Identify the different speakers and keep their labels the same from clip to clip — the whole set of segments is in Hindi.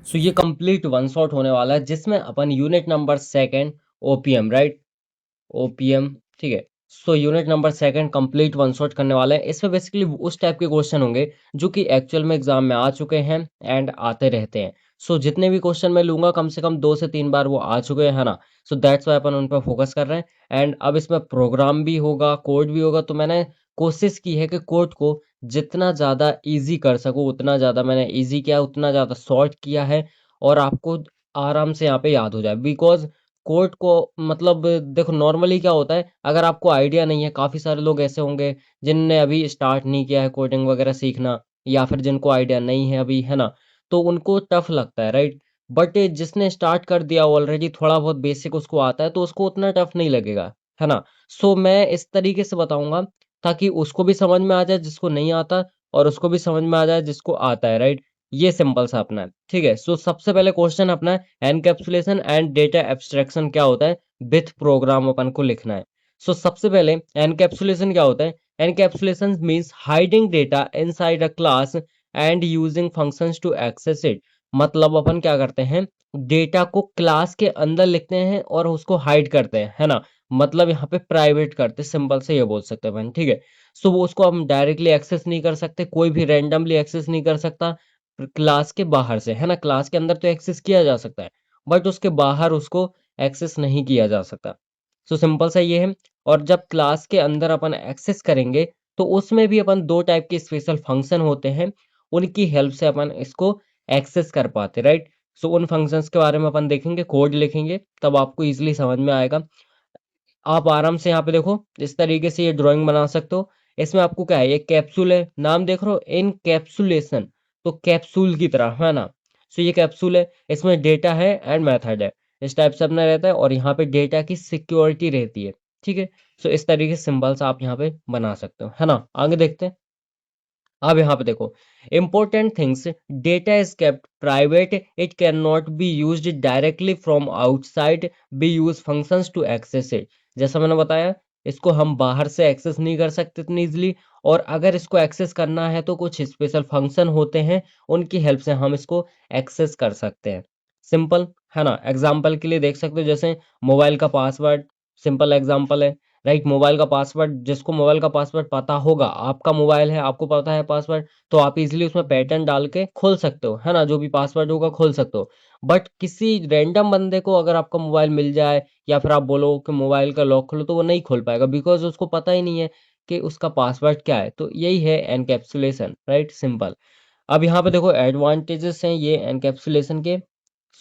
Speaker 1: सो ये कंप्लीट वन शॉट होने वाला है जिसमें अपन unit number second OPM right OPM ठीक है। So unit number second complete one shot करने वाले हैं। इसमें बेसिकली उस टाइप के क्वेश्चन होंगे जो कि एक्चुअल में एग्जाम में आ चुके हैं एंड आते रहते हैं। सो जितने भी क्वेश्चन मैं लूंगा कम से कम 2 से 3 बार वो आ चुके हैं, है ना। सो दैट्स वाई अपन उन पर फोकस कर रहे हैं। एंड अब इसमें प्रोग्राम भी होगा, कोड भी होगा, तो मैंने कोशिश की है कि कोड को जितना ज़्यादा ईज़ी कर सकूँ उतना ज़्यादा मैंने ईज़ी किया, उतना ज़्यादा शॉर्ट किया है और आपको आराम से यहाँ पे याद हो जाए। बिकॉज़ कोड को मतलब देखो नॉर्मली क्या होता है, अगर आपको आइडिया नहीं है, काफ़ी सारे लोग ऐसे होंगे जिनने अभी स्टार्ट नहीं किया है कोडिंग वगैरह सीखना या फिर जिनको आइडिया नहीं है अभी, है ना? तो उनको टफ़ लगता है, राइट? बट जिसने स्टार्ट कर दिया ऑलरेडी थोड़ा बहुत बेसिक उसको आता है तो उसको उतना टफ़ नहीं लगेगा, है ना? सो मैं इस तरीके से बताऊँगा ताकि उसको भी समझ में आ जाए जिसको नहीं आता और उसको भी समझ में आ जाए जिसको आता है, राइट? ये सिंपल सा अपना है, ठीक है? सो सबसे पहले क्वेश्चन अपना है एनकैप्सुलेशन एंड डेटा एब्स्ट्रैक्शन क्या होता है विथ प्रोग्राम अपन को लिखना है। सो सबसे पहले एनकैप्सुलेशन क्या होता है? Encapsulation means hiding data inside a class and using functions to access it. मतलब अपन क्या करते हैं, डेटा को क्लास के अंदर लिखते हैं और उसको हाइड करते हैं, है ना। मतलब यहाँ पे प्राइवेट करते हैं, सिंपल से ये बोल सकते हैं अपन, ठीक है। सो वो उसको हम डायरेक्टली एक्सेस नहीं कर सकते, कोई भी रैंडमली एक्सेस नहीं कर सकता क्लास के बाहर से, है ना। क्लास के अंदर तो एक्सेस किया जा सकता है बट उसके बाहर उसको एक्सेस नहीं किया जा सकता। सो सिंपल सा ये है। और जब क्लास के अंदर अपन एक्सेस करेंगे तो उसमें भी अपन दो टाइप के स्पेशल फंक्शन होते हैं, उनकी हेल्प से अपन इसको एक्सेस कर पाते, राइट। सो उन फंक्शंस के बारे में अपन देखेंगे, कोड लिखेंगे, तब आपको इजीली समझ में आएगा। आप आराम से यहाँ पे देखो इस तरीके से ये ड्राइंग बना सकते हो। इसमें आपको क्या है, ये कैप्सूल है, नाम देख रहे हो इनकैप्सुलेशन, तो कैप्सूल की तरह, है ना। सो ये कैप्सूल है, इसमें डेटा है एंड मेथड है, इस टाइप से अपना रहता है और यहाँ पे डेटा की सिक्योरिटी रहती है, ठीक है। सो इस तरीके से सिंबल्स आप यहाँ पे बना सकते हो, है ना। आगे देखते हैं। अब यहाँ पे देखो important things, data is kept private, it cannot be used directly from outside, be use functions to access it। जैसा मैंने बताया, इसको हम बाहर से एक्सेस नहीं कर सकते इतनी इजीली, और अगर इसको एक्सेस करना है तो कुछ स्पेशल फंक्शन होते हैं, उनकी हेल्प से हम इसको एक्सेस कर सकते हैं। सिंपल, है ना। एग्जाम्पल के लिए देख सकते हो, जैसे मोबाइल का पासवर्ड, सिंपल एग्जाम्पल है, राइट। मोबाइल का पासवर्ड, जिसको मोबाइल का पासवर्ड पता होगा, आपका मोबाइल है, आपको पता है पासवर्ड, तो आप इजीली उसमें पैटर्न डाल के खोल सकते हो, है ना। जो भी पासवर्ड होगा खोल सकते हो। बट किसी रैंडम बंदे को अगर आपका मोबाइल मिल जाए या फिर आप बोलो कि मोबाइल का लॉक खोलो, तो वो नहीं खोल पाएगा बिकॉज उसको पता ही नहीं है कि उसका पासवर्ड क्या है। तो यही है एनकैप्सुलेशन, राइट, सिंपल। अब यहाँ पे देखो एडवांटेजेस हैं ये एनकैप्सुलेशन के।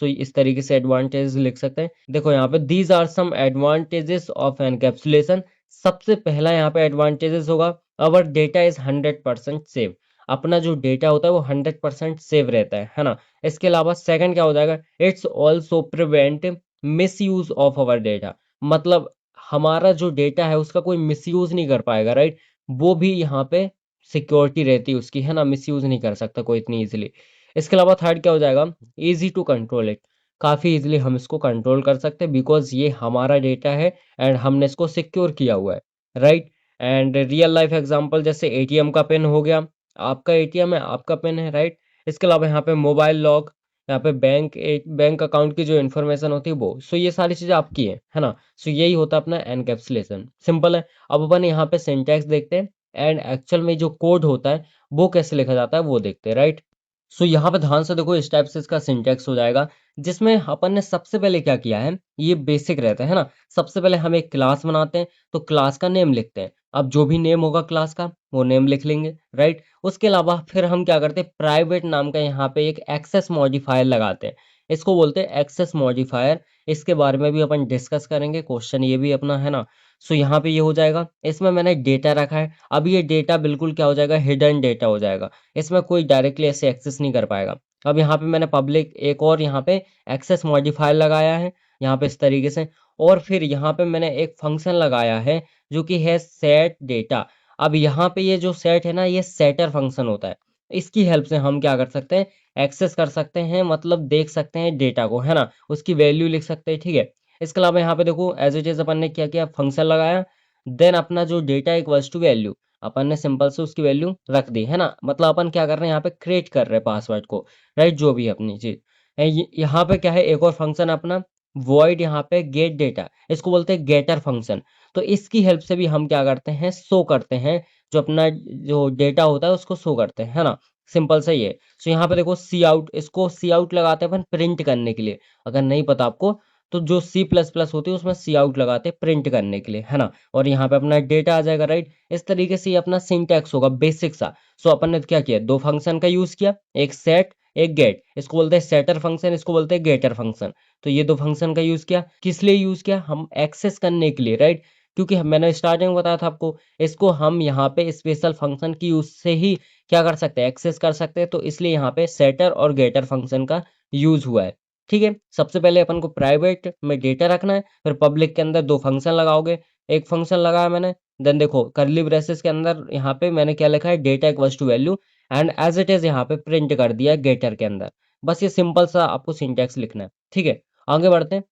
Speaker 1: सो इस तरीके से एडवांटेज लिख सकते हैं। देखो यहाँ पे these are some advantages of encapsulation. सबसे पहला यहाँ पे एडवांटेजेस होगा, अवर डेटा इज 100% सेव। अपना जो डेटा होता है वो 100% सेव रहता है ना। इसके अलावा सेकंड क्या हो जाएगा, it's also prevent miss use of our data. मतलब हमारा जो डेटा है उसका कोई मिस यूज नहीं कर पाएगा, राइट। वो भी यहाँ पे सिक्योरिटी रहती है उसकी, है ना। मिस यूज नहीं कर सकता कोई इतनी इजीली। इसके अलावा थर्ड क्या हो जाएगा, ईजी टू कंट्रोल इट। काफ़ी इजीली हम इसको कंट्रोल कर सकते हैं बिकॉज ये हमारा डेटा है एंड हमने इसको सिक्योर किया हुआ है, right. And real life example जैसे एटीएम का पिन हो गया, आपका एटीएम है, आपका पिन है, राइट। इसके अलावा यहाँ पे मोबाइल लॉक, यहाँ पे बैंक अकाउंट की जो इन्फॉर्मेशन होती है वो, सो ये सारी चीज़ें आपकी है ना। सो यही होता है अपना एनकैप्सुलेशन, सिंपल है। अब अपन यहाँ पे सिंटैक्स देखते हैं एंड एक्चुअल में जो कोड होता है वो कैसे लिखा जाता है वो देखते हैं, राइट। सो यहाँ पे ध्यान से देखो, इस टाइप से इसका सिंटैक्स हो जाएगा, जिसमें अपन ने सबसे पहले क्या किया है, ये बेसिक रहता है ना। सबसे पहले हम एक क्लास बनाते हैं तो क्लास का नेम लिखते हैं। अब जो भी नेम होगा क्लास का वो नेम लिख लेंगे, राइट। उसके अलावा फिर हम क्या करते हैं, प्राइवेट नाम का यहाँ पे एक एक्सेस मॉडिफायर लगाते हैं। इसको बोलते हैं एक्सेस मॉडिफायर। इसके बारे में भी अपन डिस्कस करेंगे, क्वेश्चन ये भी अपना, है ना। सो यहाँ पे ये हो जाएगा, इसमें मैंने डेटा रखा है। अब ये डेटा बिल्कुल क्या हो जाएगा, हिडन डेटा हो जाएगा, इसमें कोई डायरेक्टली ऐसे एक्सेस नहीं कर पाएगा। अब यहाँ पे मैंने पब्लिक एक और यहाँ पे एक्सेस मॉडिफायर लगाया है, यहाँ पे इस तरीके से। और फिर यहाँ पे मैंने एक फंक्शन लगाया है जो कि है सेट डेटा। अब यहाँ पे ये जो सेट है ना, ये सेटर फंक्शन होता है। इसकी हेल्प से हम क्या कर सकते हैं, एक्सेस कर सकते हैं, मतलब देख सकते हैं डेटा को, है ना। उसकी वैल्यू लिख सकते हैं, ठीक है। इसके अलावा यहाँ पे देखो एज इट इज अपन ने क्या किया, फंक्शन लगाया, देन अपना जो डेटा इक्वल्स टू वैल्यू, अपन ने सिंपल से उसकी वैल्यू रख दी, है ना। मतलब अपन क्या कर रहे हैं, यहाँ पे क्रिएट कर रहे हैं पासवर्ड को, राइट, जो भी है अपनी चीज। यहाँ पे क्या है, एक और फंक्शन अपना वॉइड, यहाँ पे गेट डेटा, इसको बोलते हैं गेटर फंक्शन। तो इसकी हेल्प से भी हम क्या करते हैं, शो करते हैं, जो अपना जो डेटा होता है उसको शो करते हैं, है ना। सिंपल सा ही है। सो यहाँ पे देखो सी आउट, इसको सी आउट लगाते हैं अपन प्रिंट करने के लिए। अगर नहीं पता आपको तो जो सी प्लस प्लस होती है उसमें सी आउट लगाते हैं प्रिंट करने के लिए, है ना। और यहाँ पे अपना डेटा आ जाएगा, राइट। इस तरीके से ये अपना सिंटैक्स होगा बेसिक सा। सो अपन ने क्या किया, दो फंक्शन का यूज किया, एक सेट एक गेट, इसको बोलते हैं सेटर फंक्शन, इसको बोलते हैं गेटर फंक्शन। तो ये दो फंक्शन का यूज किया, किस लिए यूज किया, हम एक्सेस करने के लिए, राइट। क्योंकि मैंने स्टार्टिंग में बताया था आपको, इसको हम यहाँ पे स्पेशल फंक्शन की यूज से ही क्या कर सकते हैं, एक्सेस कर सकते हैं। तो इसलिए यहाँ पे सेटर और गेटर फंक्शन का यूज हुआ है। ठीक है, सबसे पहले अपन को प्राइवेट में डेटा रखना है, फिर पब्लिक के अंदर दो फंक्शन लगाओगे। एक फंक्शन लगाया मैंने, देन देखो कर्ली ब्रेसेस के अंदर यहाँ पे मैंने क्या लिखा है, data equals to value and as it is यहाँ पे प्रिंट कर दिया है गेटर के अंदर। बस ये सिंपल सा आपको सिंटैक्स लिखना है, ठीक है। आगे बढ़ते हैं।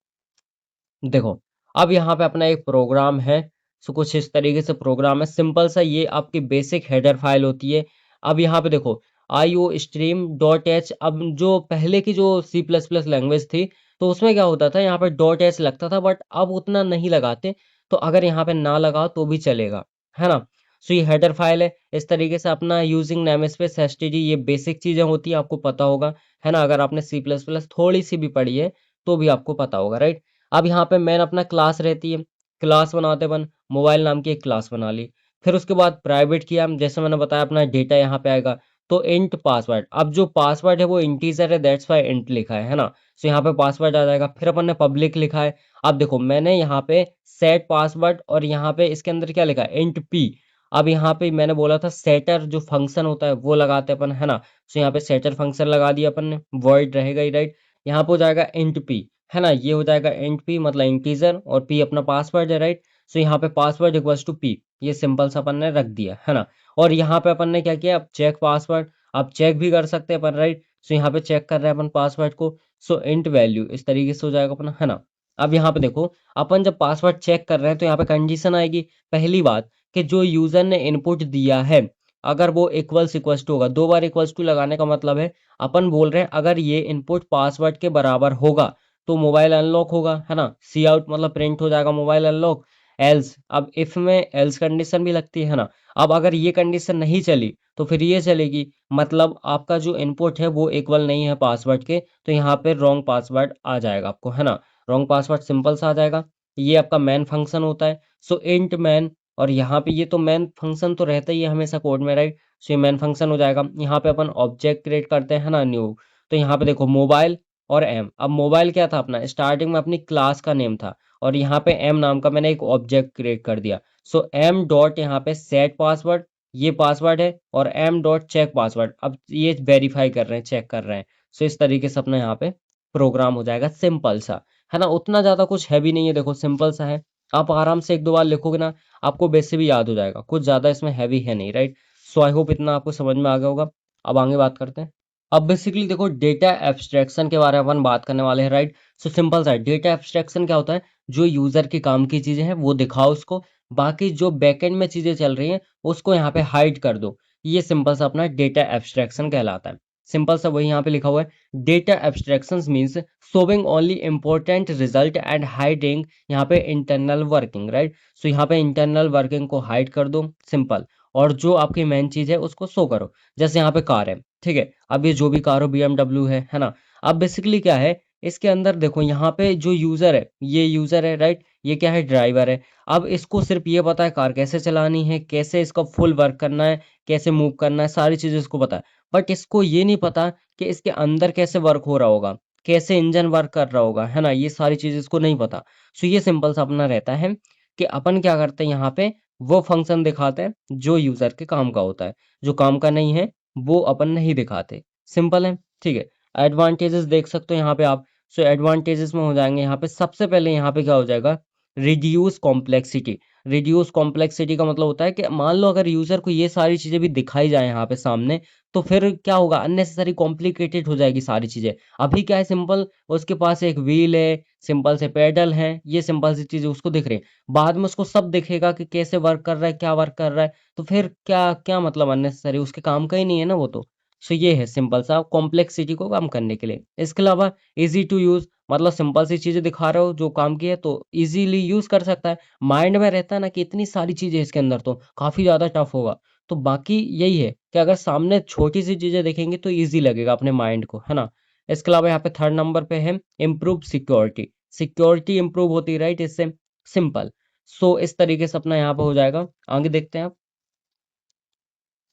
Speaker 1: देखो, अब यहाँ पे अपना एक प्रोग्राम है। सो कुछ इस तरीके से प्रोग्राम है, सिंपल सा, ये आपकी बेसिक हेडर फाइल होती है। अब यहाँ पे देखो IO stream डॉट एच, अब जो पहले की जो सी प्लस प्लस लैंग्वेज थी, तो उसमें क्या होता था, यहाँ पे डॉट एच लगता था, बट अब उतना नहीं लगाते। तो अगर यहाँ पे ना लगाओ तो भी चलेगा, है ना। सो ये हेडर फाइल है। इस तरीके से अपना यूजिंग नेम स्पेस एसटीडी, ये बेसिक चीजें होती है, आपको पता होगा, है ना। अगर आपने सी प्लस प्लस थोड़ी सी भी पढ़ी है तो भी आपको पता होगा, राइट। अब यहाँ पे मेन अपना क्लास रहती है, क्लास बनाते अपन, मोबाइल नाम की एक क्लास बना ली। फिर उसके बाद प्राइवेट किया, जैसे मैंने बताया अपना डेटा यहाँ पे आएगा। तो इंट पासवर्ड, अब जो पासवर्ड है वो इंटीजर है, दैट्स वाई इंट लिखा है ना। सो यहाँ पे पासवर्ड आ जाएगा। फिर अपन ने पब्लिक लिखा है। अब देखो मैंने यहाँ पे सेट पासवर्ड और यहाँ पे इसके अंदर क्या लिखा है, इंट पी। अब यहाँ पे मैंने बोला था सेटर जो फंक्शन होता है वो लगाते अपन, है ना। सो यहाँ पे सेटर फंक्शन लगा दिया अपन ने, वॉइड रहेगा ही, राइट। यहाँ पे हो जाएगा इंट पी, है ना। ये हो जाएगा इंट पी मतलब इंटीजर, और पी अपना पासवर्ड है, राइट। सो यहाँ पे पासवर्ड इक्वल्स टू पी, ये सिंपल सा अपन ने रख दिया, है ना। और यहाँ पे अपन ने क्या किया, अब चेक पासवर्ड, आप चेक भी कर सकते हैं अपन, राइट। सो यहाँ पे चेक कर रहे हैं अपन पासवर्ड को। सो इंट वैल्यू इस तरीके से हो जाएगा अपना, है ना। अब यहाँ पे देखो, अपन जब पासवर्ड चेक कर रहे हैं तो यहाँ पे कंडीशन आएगी। पहली बात कि जो यूजर ने इनपुट दिया है, अगर वो इक्वल्स टू होगा, दो बार इक्वल्स टू लगाने का मतलब है, अपन बोल रहे हैं अगर ये इनपुट पासवर्ड के बराबर होगा तो मोबाइल अनलॉक होगा, है ना। सी आउट मतलब प्रिंट हो जाएगा मोबाइल अनलॉक। एल्स, अब इफ में एल्स कंडीशन भी लगती है ना। अब अगर ये कंडीशन नहीं चली तो फिर ये चलेगी, मतलब आपका जो इनपुट है वो इक्वल नहीं है पासवर्ड के, तो यहाँ पे रॉन्ग पासवर्ड आ जाएगा आपको, है ना। रॉन्ग पासवर्ड सिंपल सा आ जाएगा। ये आपका मैन फंक्शन होता है। सो इंट मैन, और यहाँ पे ये तो मैन फंक्शन तो रहता ही है हमेशा कोड में, राइट। सो ये मैन फंक्शन हो जाएगा। यहाँ पे अपन ऑब्जेक्ट क्रिएट करते हैं ना, न्यू। तो यहाँ पे देखो मोबाइल और एम, अब मोबाइल क्या था अपना, स्टार्टिंग में अपनी क्लास का नेम था, और यहाँ पे एम नाम का मैंने एक ऑब्जेक्ट क्रिएट कर दिया। सो एम डॉट यहाँ पे सेट पासवर्ड, ये पासवर्ड है, और एम डॉट चेक पासवर्ड, अब ये वेरीफाई कर रहे हैं, चेक कर रहे हैं। सो इस तरीके से अपना यहाँ पे प्रोग्राम हो जाएगा सिंपल सा, है ना। उतना ज्यादा कुछ हैवी नहीं है, देखो सिंपल सा है। आप आराम से एक दो बार लिखोगे ना, आपको वैसे भी याद हो जाएगा, कुछ ज्यादा इसमें हैवी है नहीं, राइट। सो आई होप इतना आपको समझ में आ गया होगा। अब आगे बात करते हैं। अब बेसिकली देखो डेटा एब्स्ट्रैक्शन के बारे में अपन बात करने वाले हैं, राइट। सो सिंपल सा है, डेटा एब्स्ट्रैक्शन क्या होता है, जो यूजर के काम की चीजें हैं वो दिखाओ उसको, बाकी जो बैकएंड में चीजें चल रही हैं उसको यहाँ पे हाइड कर दो। ये सिंपल सा अपना डेटा एब्स्ट्रैक्शन कहलाता है। सिंपल सा वही यहाँ पे लिखा हुआ है, data abstraction means showing only important result and hiding यहाँ पे इंटरनल वर्किंग, राइट। सो यहाँ पे इंटरनल वर्किंग को हाइड कर दो, सिंपल। और जो आपकी मेन चीज है उसको शो करो। जैसे यहाँ पे कार है, ठीक है। अब ये जो भी कार हो, BMW है ना। अब बेसिकली क्या है, इसके अंदर देखो यहाँ पे जो यूजर है, ये यूजर है, राइट। ये क्या है, ड्राइवर है। अब इसको सिर्फ ये पता है कार कैसे चलानी है, कैसे इसका फुल वर्क करना है, कैसे मूव करना है, सारी चीजें इसको पता है। बट इसको ये नहीं पता कि इसके अंदर कैसे वर्क हो रहा होगा, कैसे इंजन वर्क कर रहा होगा, है ना। ये सारी चीज इसको नहीं पता। सो ये सिंपल सा अपना रहता है कि अपन क्या करते हैं, यहाँ पे वो फंक्शन दिखाते हैं जो यूजर के काम का होता है, जो काम का नहीं है वो अपन नहीं दिखाते। सिंपल है, ठीक है। एडवांटेजेस देख सकते हो यहाँ पे आप। सो एडवांटेजेस में हो जाएंगे यहाँ पे, सबसे पहले यहाँ पे क्या हो जाएगा, रिड्यूस कॉम्प्लेक्सिटी। रिड्यूस कॉम्प्लेक्सिटी का मतलब होता है कि मान लो अगर यूजर को ये सारी चीजें भी दिखाई जाए यहाँ पे सामने, तो फिर क्या होगा, अननेसेसरी कॉम्प्लिकेटेड हो जाएगी सारी चीजें। अभी क्या है, सिंपल, उसके पास एक व्हील है, सिंपल से पेडल है, ये सिंपल सी चीजें उसको दिख रही है। बाद में उसको सब दिखेगा कि कैसे वर्क कर रहा है, क्या वर्क कर रहा है, तो फिर क्या क्या मतलब, अननेसेसरी, उसके काम का ही नहीं है ना वो तो। सो ये है सिंपल सा कॉम्प्लेक्सिटी को कम करने के लिए। इसके अलावा इजी टू यूज, मतलब सिंपल सी चीजें दिखा रहे हो जो काम की है तो इजीली यूज कर सकता है। माइंड में रहता है ना कि इतनी सारी चीजें इसके अंदर तो काफी ज्यादा टफ होगा। तो बाकी यही है कि अगर सामने छोटी सी चीजें देखेंगे तो इजी लगेगा अपने माइंड को, है ना। इसके अलावा यहाँ पे थर्ड नंबर पे है इम्प्रूव सिक्योरिटी। सिक्योरिटी इंप्रूव होती है, राइट, इससे सिंपल। सो इस तरीके से अपना यहाँ पे हो जाएगा। आगे देखते हैं आप।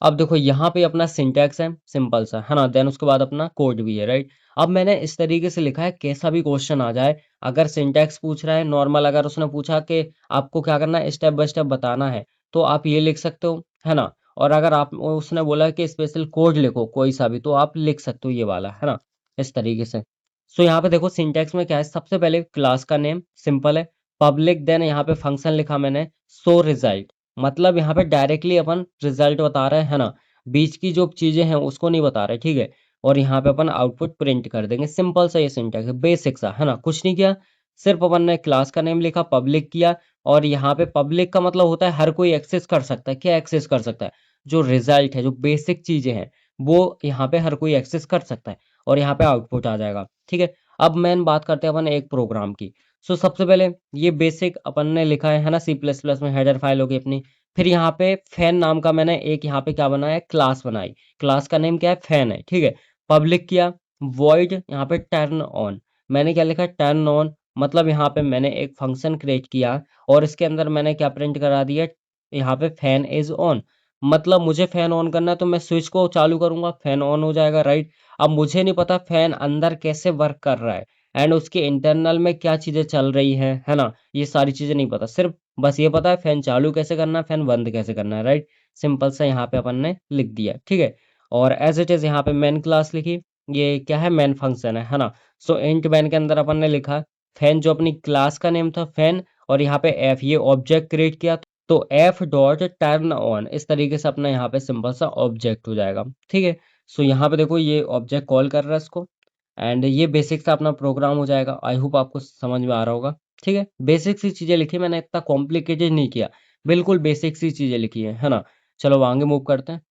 Speaker 1: अब देखो यहाँ पे अपना सिंटैक्स है सिंपल सा, है ना। देन उसके बाद अपना कोड भी है, राइट। अब मैंने इस तरीके से लिखा है कैसा भी क्वेश्चन आ जाए, अगर सिंटैक्स पूछ रहा है नॉर्मल, अगर उसने पूछा कि आपको क्या करना है, स्टेप बाय स्टेप बताना है, तो आप ये लिख सकते हो, है ना। और अगर आप उसने बोला कि स्पेशल कोड लिखो कोई सा भी, तो आप लिख सकते हो ये वाला, है ना, इस तरीके से। सो यहाँ पे देखो सिंटैक्स में क्या है, सबसे पहले क्लास का नेम सिंपल है, पब्लिक। देन यहाँ पे फंक्शन लिखा मैंने, सो रिजल्ट, मतलब यहाँ पे डायरेक्टली अपन रिजल्ट बता रहे हैं, है ना। बीच की जो चीजें हैं उसको नहीं बता रहे, ठीक है। और यहाँ पे अपन आउटपुट प्रिंट कर देंगे। सिंपल सा ये सिंटैक्स है, बेसिक सा, है ना, कुछ नहीं किया। सिर्फ अपन ने क्लास का नेम लिखा, पब्लिक किया। और यहाँ पे पब्लिक का मतलब होता है हर कोई एक्सेस कर सकता है। क्या एक्सेस कर सकता है? जो रिजल्ट है, जो बेसिक चीजें हैं, वो यहाँ पे हर कोई एक्सेस कर सकता है। और यहाँ पे आउटपुट आ जाएगा, ठीक है। अब मेन बात करते हैं अपन एक प्रोग्राम की। सो सबसे पहले ये बेसिक अपन ने लिखा है ना, सी प्लस प्लस में हेडर फाइल होगी अपनी। फिर यहाँ पे फैन नाम का मैंने एक यहाँ पे क्या बनाया, क्लास बनाई। क्लास का नेम क्या है, फैन है, ठीक है। पब्लिक किया, वॉइड यहाँ पे टर्न ऑन। मैंने क्या लिखा, टर्न ऑन, मतलब यहाँ पे मैंने एक फंक्शन क्रिएट किया और इसके अंदर मैंने क्या प्रिंट करा दिया, यहाँ पे फैन इज ऑन। मतलब मुझे फैन ऑन करना है तो मैं स्विच को चालू करूंगा, फैन ऑन हो जाएगा, राइट। अब मुझे नहीं पता फैन अंदर कैसे वर्क कर रहा है एंड उसके इंटरनल में क्या चीजें चल रही हैं, है ना। ये सारी चीजें नहीं पता, सिर्फ बस ये पता है फैन चालू कैसे करना है, फैन बंद कैसे करना है, राइट। सिंपल सा यहाँ पे अपन ने लिख दिया, ठीक है। और एज इट इज यहाँ पे मेन क्लास लिखी, ये क्या है, मेन फंक्शन है ना। सो इंट मेन के अंदर अपन ने लिखा फैन, जो अपनी क्लास का नेम था फैन, और यहाँ पे एफ, ये ऑब्जेक्ट क्रिएट किया, तो एफ डॉट टर्न ऑन, इस तरीके से अपना यहाँ पे सिंपल सा ऑब्जेक्ट हो जाएगा, ठीक है। सो यहाँ पे देखो ये ऑब्जेक्ट कॉल कर रहा है इसको, एंड ये बेसिक सा अपना प्रोग्राम हो जाएगा। आई होप आपको समझ में आ रहा होगा, ठीक है। बेसिक सी चीजें लिखी मैंने, इतना कॉम्प्लिकेटेड नहीं किया, बिल्कुल बेसिक सी चीजें लिखी है ना। चलो आगे मूव करते हैं।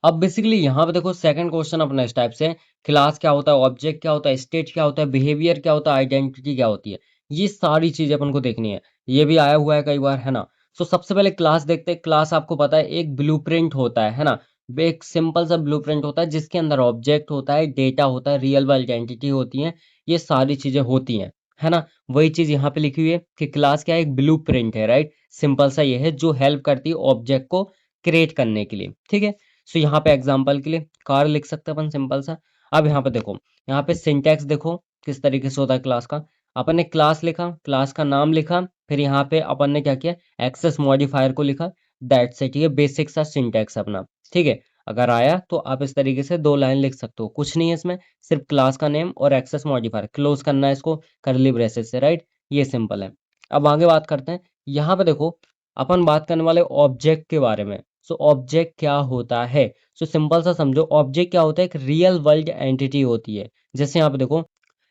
Speaker 1: अब बेसिकली यहाँ पे देखो सेकंड क्वेश्चन अपना इस टाइप से है, क्लास क्या होता है, ऑब्जेक्ट क्या होता है, स्टेट क्या होता है, बिहेवियर क्या होता है, आइडेंटिटी क्या होती है। ये सारी चीजें अपन को देखनी है। ये भी आया हुआ है कई बार, है ना। सो सबसे पहले क्लास देखते हैं। क्लास आपको पता है एक ब्लूप्रिंट होता है ना। एक सिंपल सा ब्लूप्रिंट होता है जिसके अंदर ऑब्जेक्ट होता है, डेटा होता है, रियल वर्ल्ड एंटिटी होती है, ये सारी चीजें होती हैं, है ना। वही चीज यहाँ पे लिखी हुई है कि क्लास क्या है, एक ब्लूप्रिंट है, राइट। सिंपल सा ये है जो हेल्प करती है ऑब्जेक्ट को क्रिएट करने के लिए, ठीक है। सो यहाँ पे एग्जांपल के लिए कार लिख सकते हैं अपन, सिंपल सा। अब यहाँ पे देखो, यहाँ पे सिंटैक्स देखो किस तरीके से होता है क्लास का। अपन ने क्लास लिखा, क्लास का नाम लिखा, फिर यहाँ पे अपन ने क्या किया, एक्सेस मॉडिफायर को लिखा, दैट्स इट। ये बेसिक सा सिंटैक्स अपना, ठीक है। अगर आया तो आप इस तरीके से दो लाइन लिख सकते हो, कुछ नहीं है इसमें, सिर्फ क्लास का नेम और एक्सेस मॉडिफायर, क्लोज करना है इसको करली ब्रेसेस से, राइट। ये सिंपल है। अब आगे बात करते हैं। यहाँ पे देखो अपन बात करने वाले ऑब्जेक्ट के बारे में। सो ऑब्जेक्ट क्या होता है, सो सिंपल सा समझो, ऑब्जेक्ट क्या होता है, एक रियल वर्ल्ड एंटिटी होती है। जैसे यहाँ पे देखो,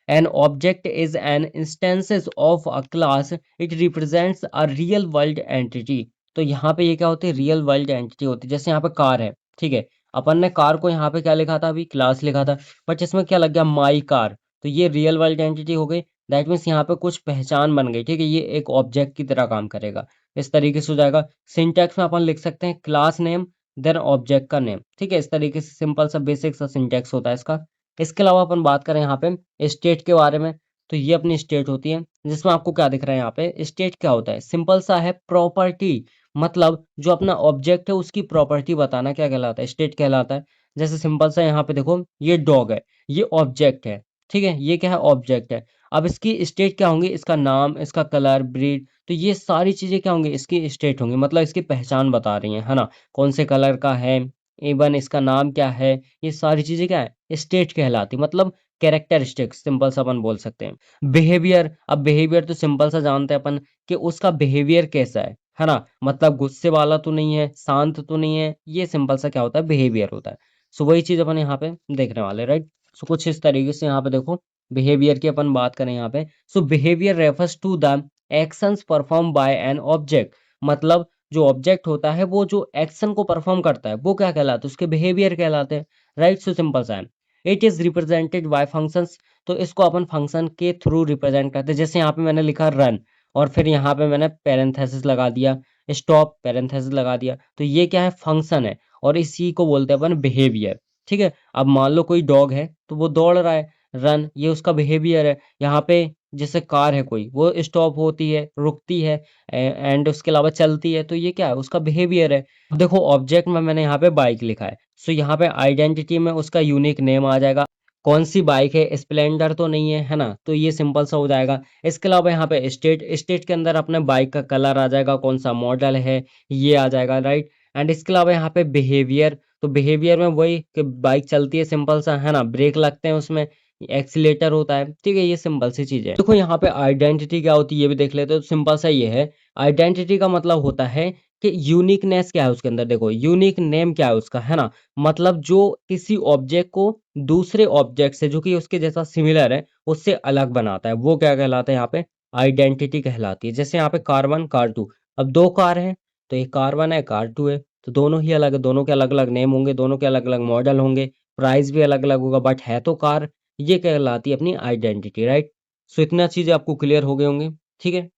Speaker 1: an object is an instances of a class, it represents a real world entity। तो यहाँ पे ये क्या होती है, रियल वर्ल्ड एंटिटी होती है। जैसे यहाँ पे कार है, ठीक है। अपन ने कार को यहाँ पे क्या लिखा था, अभी क्लास लिखा था, बट इसमें क्या लग गया, माई कार। तो ये रियल वर्ल्ड एंटिटी हो गई। दैट मीन्स यहाँ पे कुछ पहचान बन गई, ठीक है। ये एक ऑब्जेक्ट की तरह काम करेगा, इस तरीके से हो जाएगा। सिंटैक्स में अपन लिख सकते हैं क्लास नेम देन ऑब्जेक्ट का नेम, ठीक है। इस तरीके से सिंपल सा बेसिक सा सिंटैक्स होता है इसका। इसके अलावा अपन बात करें यहाँ पे स्टेट के बारे में, तो ये अपनी स्टेट होती है, जिसमें आपको क्या दिख रहा है यहाँ पे, स्टेट क्या होता है, सिंपल सा है, प्रॉपर्टी। मतलब जो अपना ऑब्जेक्ट है उसकी प्रॉपर्टी बताना क्या कहलाता है, स्टेट कहलाता है। जैसे सिंपल सा यहाँ पे देखो, ये डॉग है, ये ऑब्जेक्ट है, ठीक है। ये क्या है, ऑब्जेक्ट है। अब इसकी स्टेट क्या होंगी, इसका नाम, इसका कलर, ब्रीड, तो ये सारी चीजें क्या होंगी, इसकी स्टेट होंगी, मतलब इसकी पहचान बता रही है ना, कौन से कलर का है, इवन इसका नाम क्या है। ये सारी चीजें क्या है, स्टेट कहलाती, मतलब कैरेक्टरिस्टिक्स, सिंपल सा अपन बोल सकते हैं। बिहेवियर, अब बिहेवियर तो सिंपल सा जानते हैं अपन कि उसका बिहेवियर कैसा है ना। मतलब गुस्से वाला तो नहीं है, शांत तो नहीं है, ये सिंपल सा क्या होता है, बिहेवियर होता है। सो वही चीज अपन यहाँ पे देखने वाले, राइट। सो कुछ इस तरीके से यहाँ पे देखो, बिहेवियर की अपन बात करें यहाँ पे। So behaviour refers to the actions perform by an object. मतलब जो ऑब्जेक्ट होता है वो जो एक्शन को परफॉर्म करता है वो क्या कहलाता है, उसके बिहेवियर कहलाते हैं। राइट। सो सिंपल सा है। It is represented by functions, तो इसको अपन फंक्शन के थ्रू रिप्रेजेंट करते हैं। जैसे यहाँ पे मैंने लिखा रन, और फिर यहाँ पे मैंने पैरेंथेसिस लगा दिया, स्टॉप पैरेंथेसिस लगा दिया, तो ये क्या है, फंक्शन है, और इसी को बोलते हैं अपन बिहेवियर। ठीक है। अब मान लो कोई डॉग है तो वो दौड़ रहा है, रन, ये उसका बिहेवियर है। यहाँ पे जैसे कार है कोई, वो स्टॉप होती है, रुकती है, एंड उसके अलावा चलती है, तो ये क्या है, उसका बिहेवियर है। अब देखो ऑब्जेक्ट में मैंने यहाँ पे बाइक लिखा है, सो यहाँ पे आइडेंटिटी में उसका यूनिक नेम आ जाएगा। कौन सी बाइक है, स्प्लेंडर तो नहीं है, है ना, तो ये सिंपल सा हो जाएगा। इसके अलावा यहाँ पे स्टेट, स्टेट के अंदर अपने बाइक का कलर आ जाएगा, कौन सा मॉडल है, ये आ जाएगा, राइट। एंड इसके अलावा यहाँ पे बिहेवियर, तो बिहेवियर में वही कि बाइक चलती है, सिंपल सा, है ना, ब्रेक लगते हैं उसमें, एक्सीलेटर होता है, ठीक है, ये सिंपल सी चीज है। देखो यहाँ पे आइडेंटिटी क्या होती है ये भी देख लेते हो, तो सिंपल सा ये है। आइडेंटिटी का मतलब होता है कि यूनिकनेस क्या है उसके अंदर, देखो यूनिक नेम क्या है उसका, है ना, मतलब जो किसी ऑब्जेक्ट को दूसरे ऑब्जेक्ट से जो कि उसके जैसा सिमिलर है उससे अलग बनाता है, वो क्या कहलाता है यहाँ पे, आइडेंटिटी कहलाती है। जैसे यहाँ पे कार वन कार टू, अब दो कार हैं, तो एक कार वन है, कार टू है, तो दोनों ही अलग है, दोनों के अलग अलग नेम होंगे, दोनों के अलग अलग मॉडल होंगे, प्राइस भी अलग अलग होगा, बट है तो कार। ये कहलाती है अपनी आइडेंटिटी, राइट। सो इतना चीजें आपको क्लियर हो गए होंगे, ठीक है।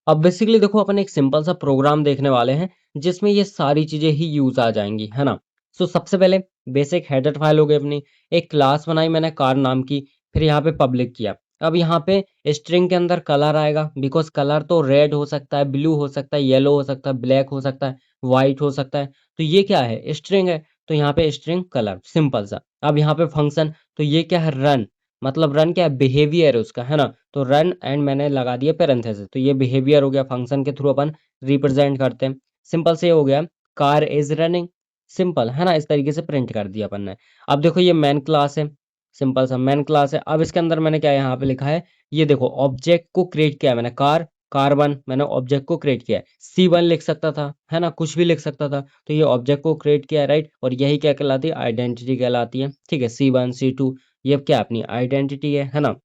Speaker 1: अब बेसिकली देखो अपन एक सिंपल सा प्रोग्राम देखने वाले हैं जिसमें ये सारी चीजें ही यूज आ जाएंगी, है ना। सो सबसे पहले बेसिक हेडर फाइल हो गई अपनी, एक क्लास बनाई मैंने कार नाम की, फिर यहाँ पे पब्लिक किया। अब यहाँ पे स्ट्रिंग के अंदर कलर आएगा, बिकॉज कलर तो रेड हो सकता है, ब्लू हो सकता है, येलो हो सकता है, ब्लैक हो सकता है, व्हाइट हो सकता है, तो ये क्या है, स्ट्रिंग है, तो यहाँ पे स्ट्रिंग कलर, सिंपल सा। अब यहाँ पे फंक्शन, तो ये क्या है, रन, मतलब रन क्या है, बिहेवियर है उसका, है ना, तो रन एंड मैंने लगा दिया पैरेंथेसिस, तो ये बिहेवियर हो गया, फंक्शन के थ्रू अपन रिप्रेजेंट करते हैं। सिंपल से हो गया, कार इज रनिंग, सिंपल, है ना, इस तरीके से प्रिंट कर दिया अपन ने। अब देखो ये मैन क्लास है, सिंपल सा मैन क्लास है। अब इसके अंदर मैंने क्या यहाँ पे लिखा है, ये देखो ऑब्जेक्ट को क्रिएट किया है मैंने, कार, कार वन मैंने ऑब्जेक्ट को क्रिएट किया है, सी वन लिख सकता था, है ना, कुछ भी लिख सकता था, तो ये ऑब्जेक्ट को क्रिएट किया है, राइट, और यही क्या कहलाती है, आइडेंटिटी कहलाती है, ठीक है, सी वन सी टू, ये क्या अपनी आइडेंटिटी है ना।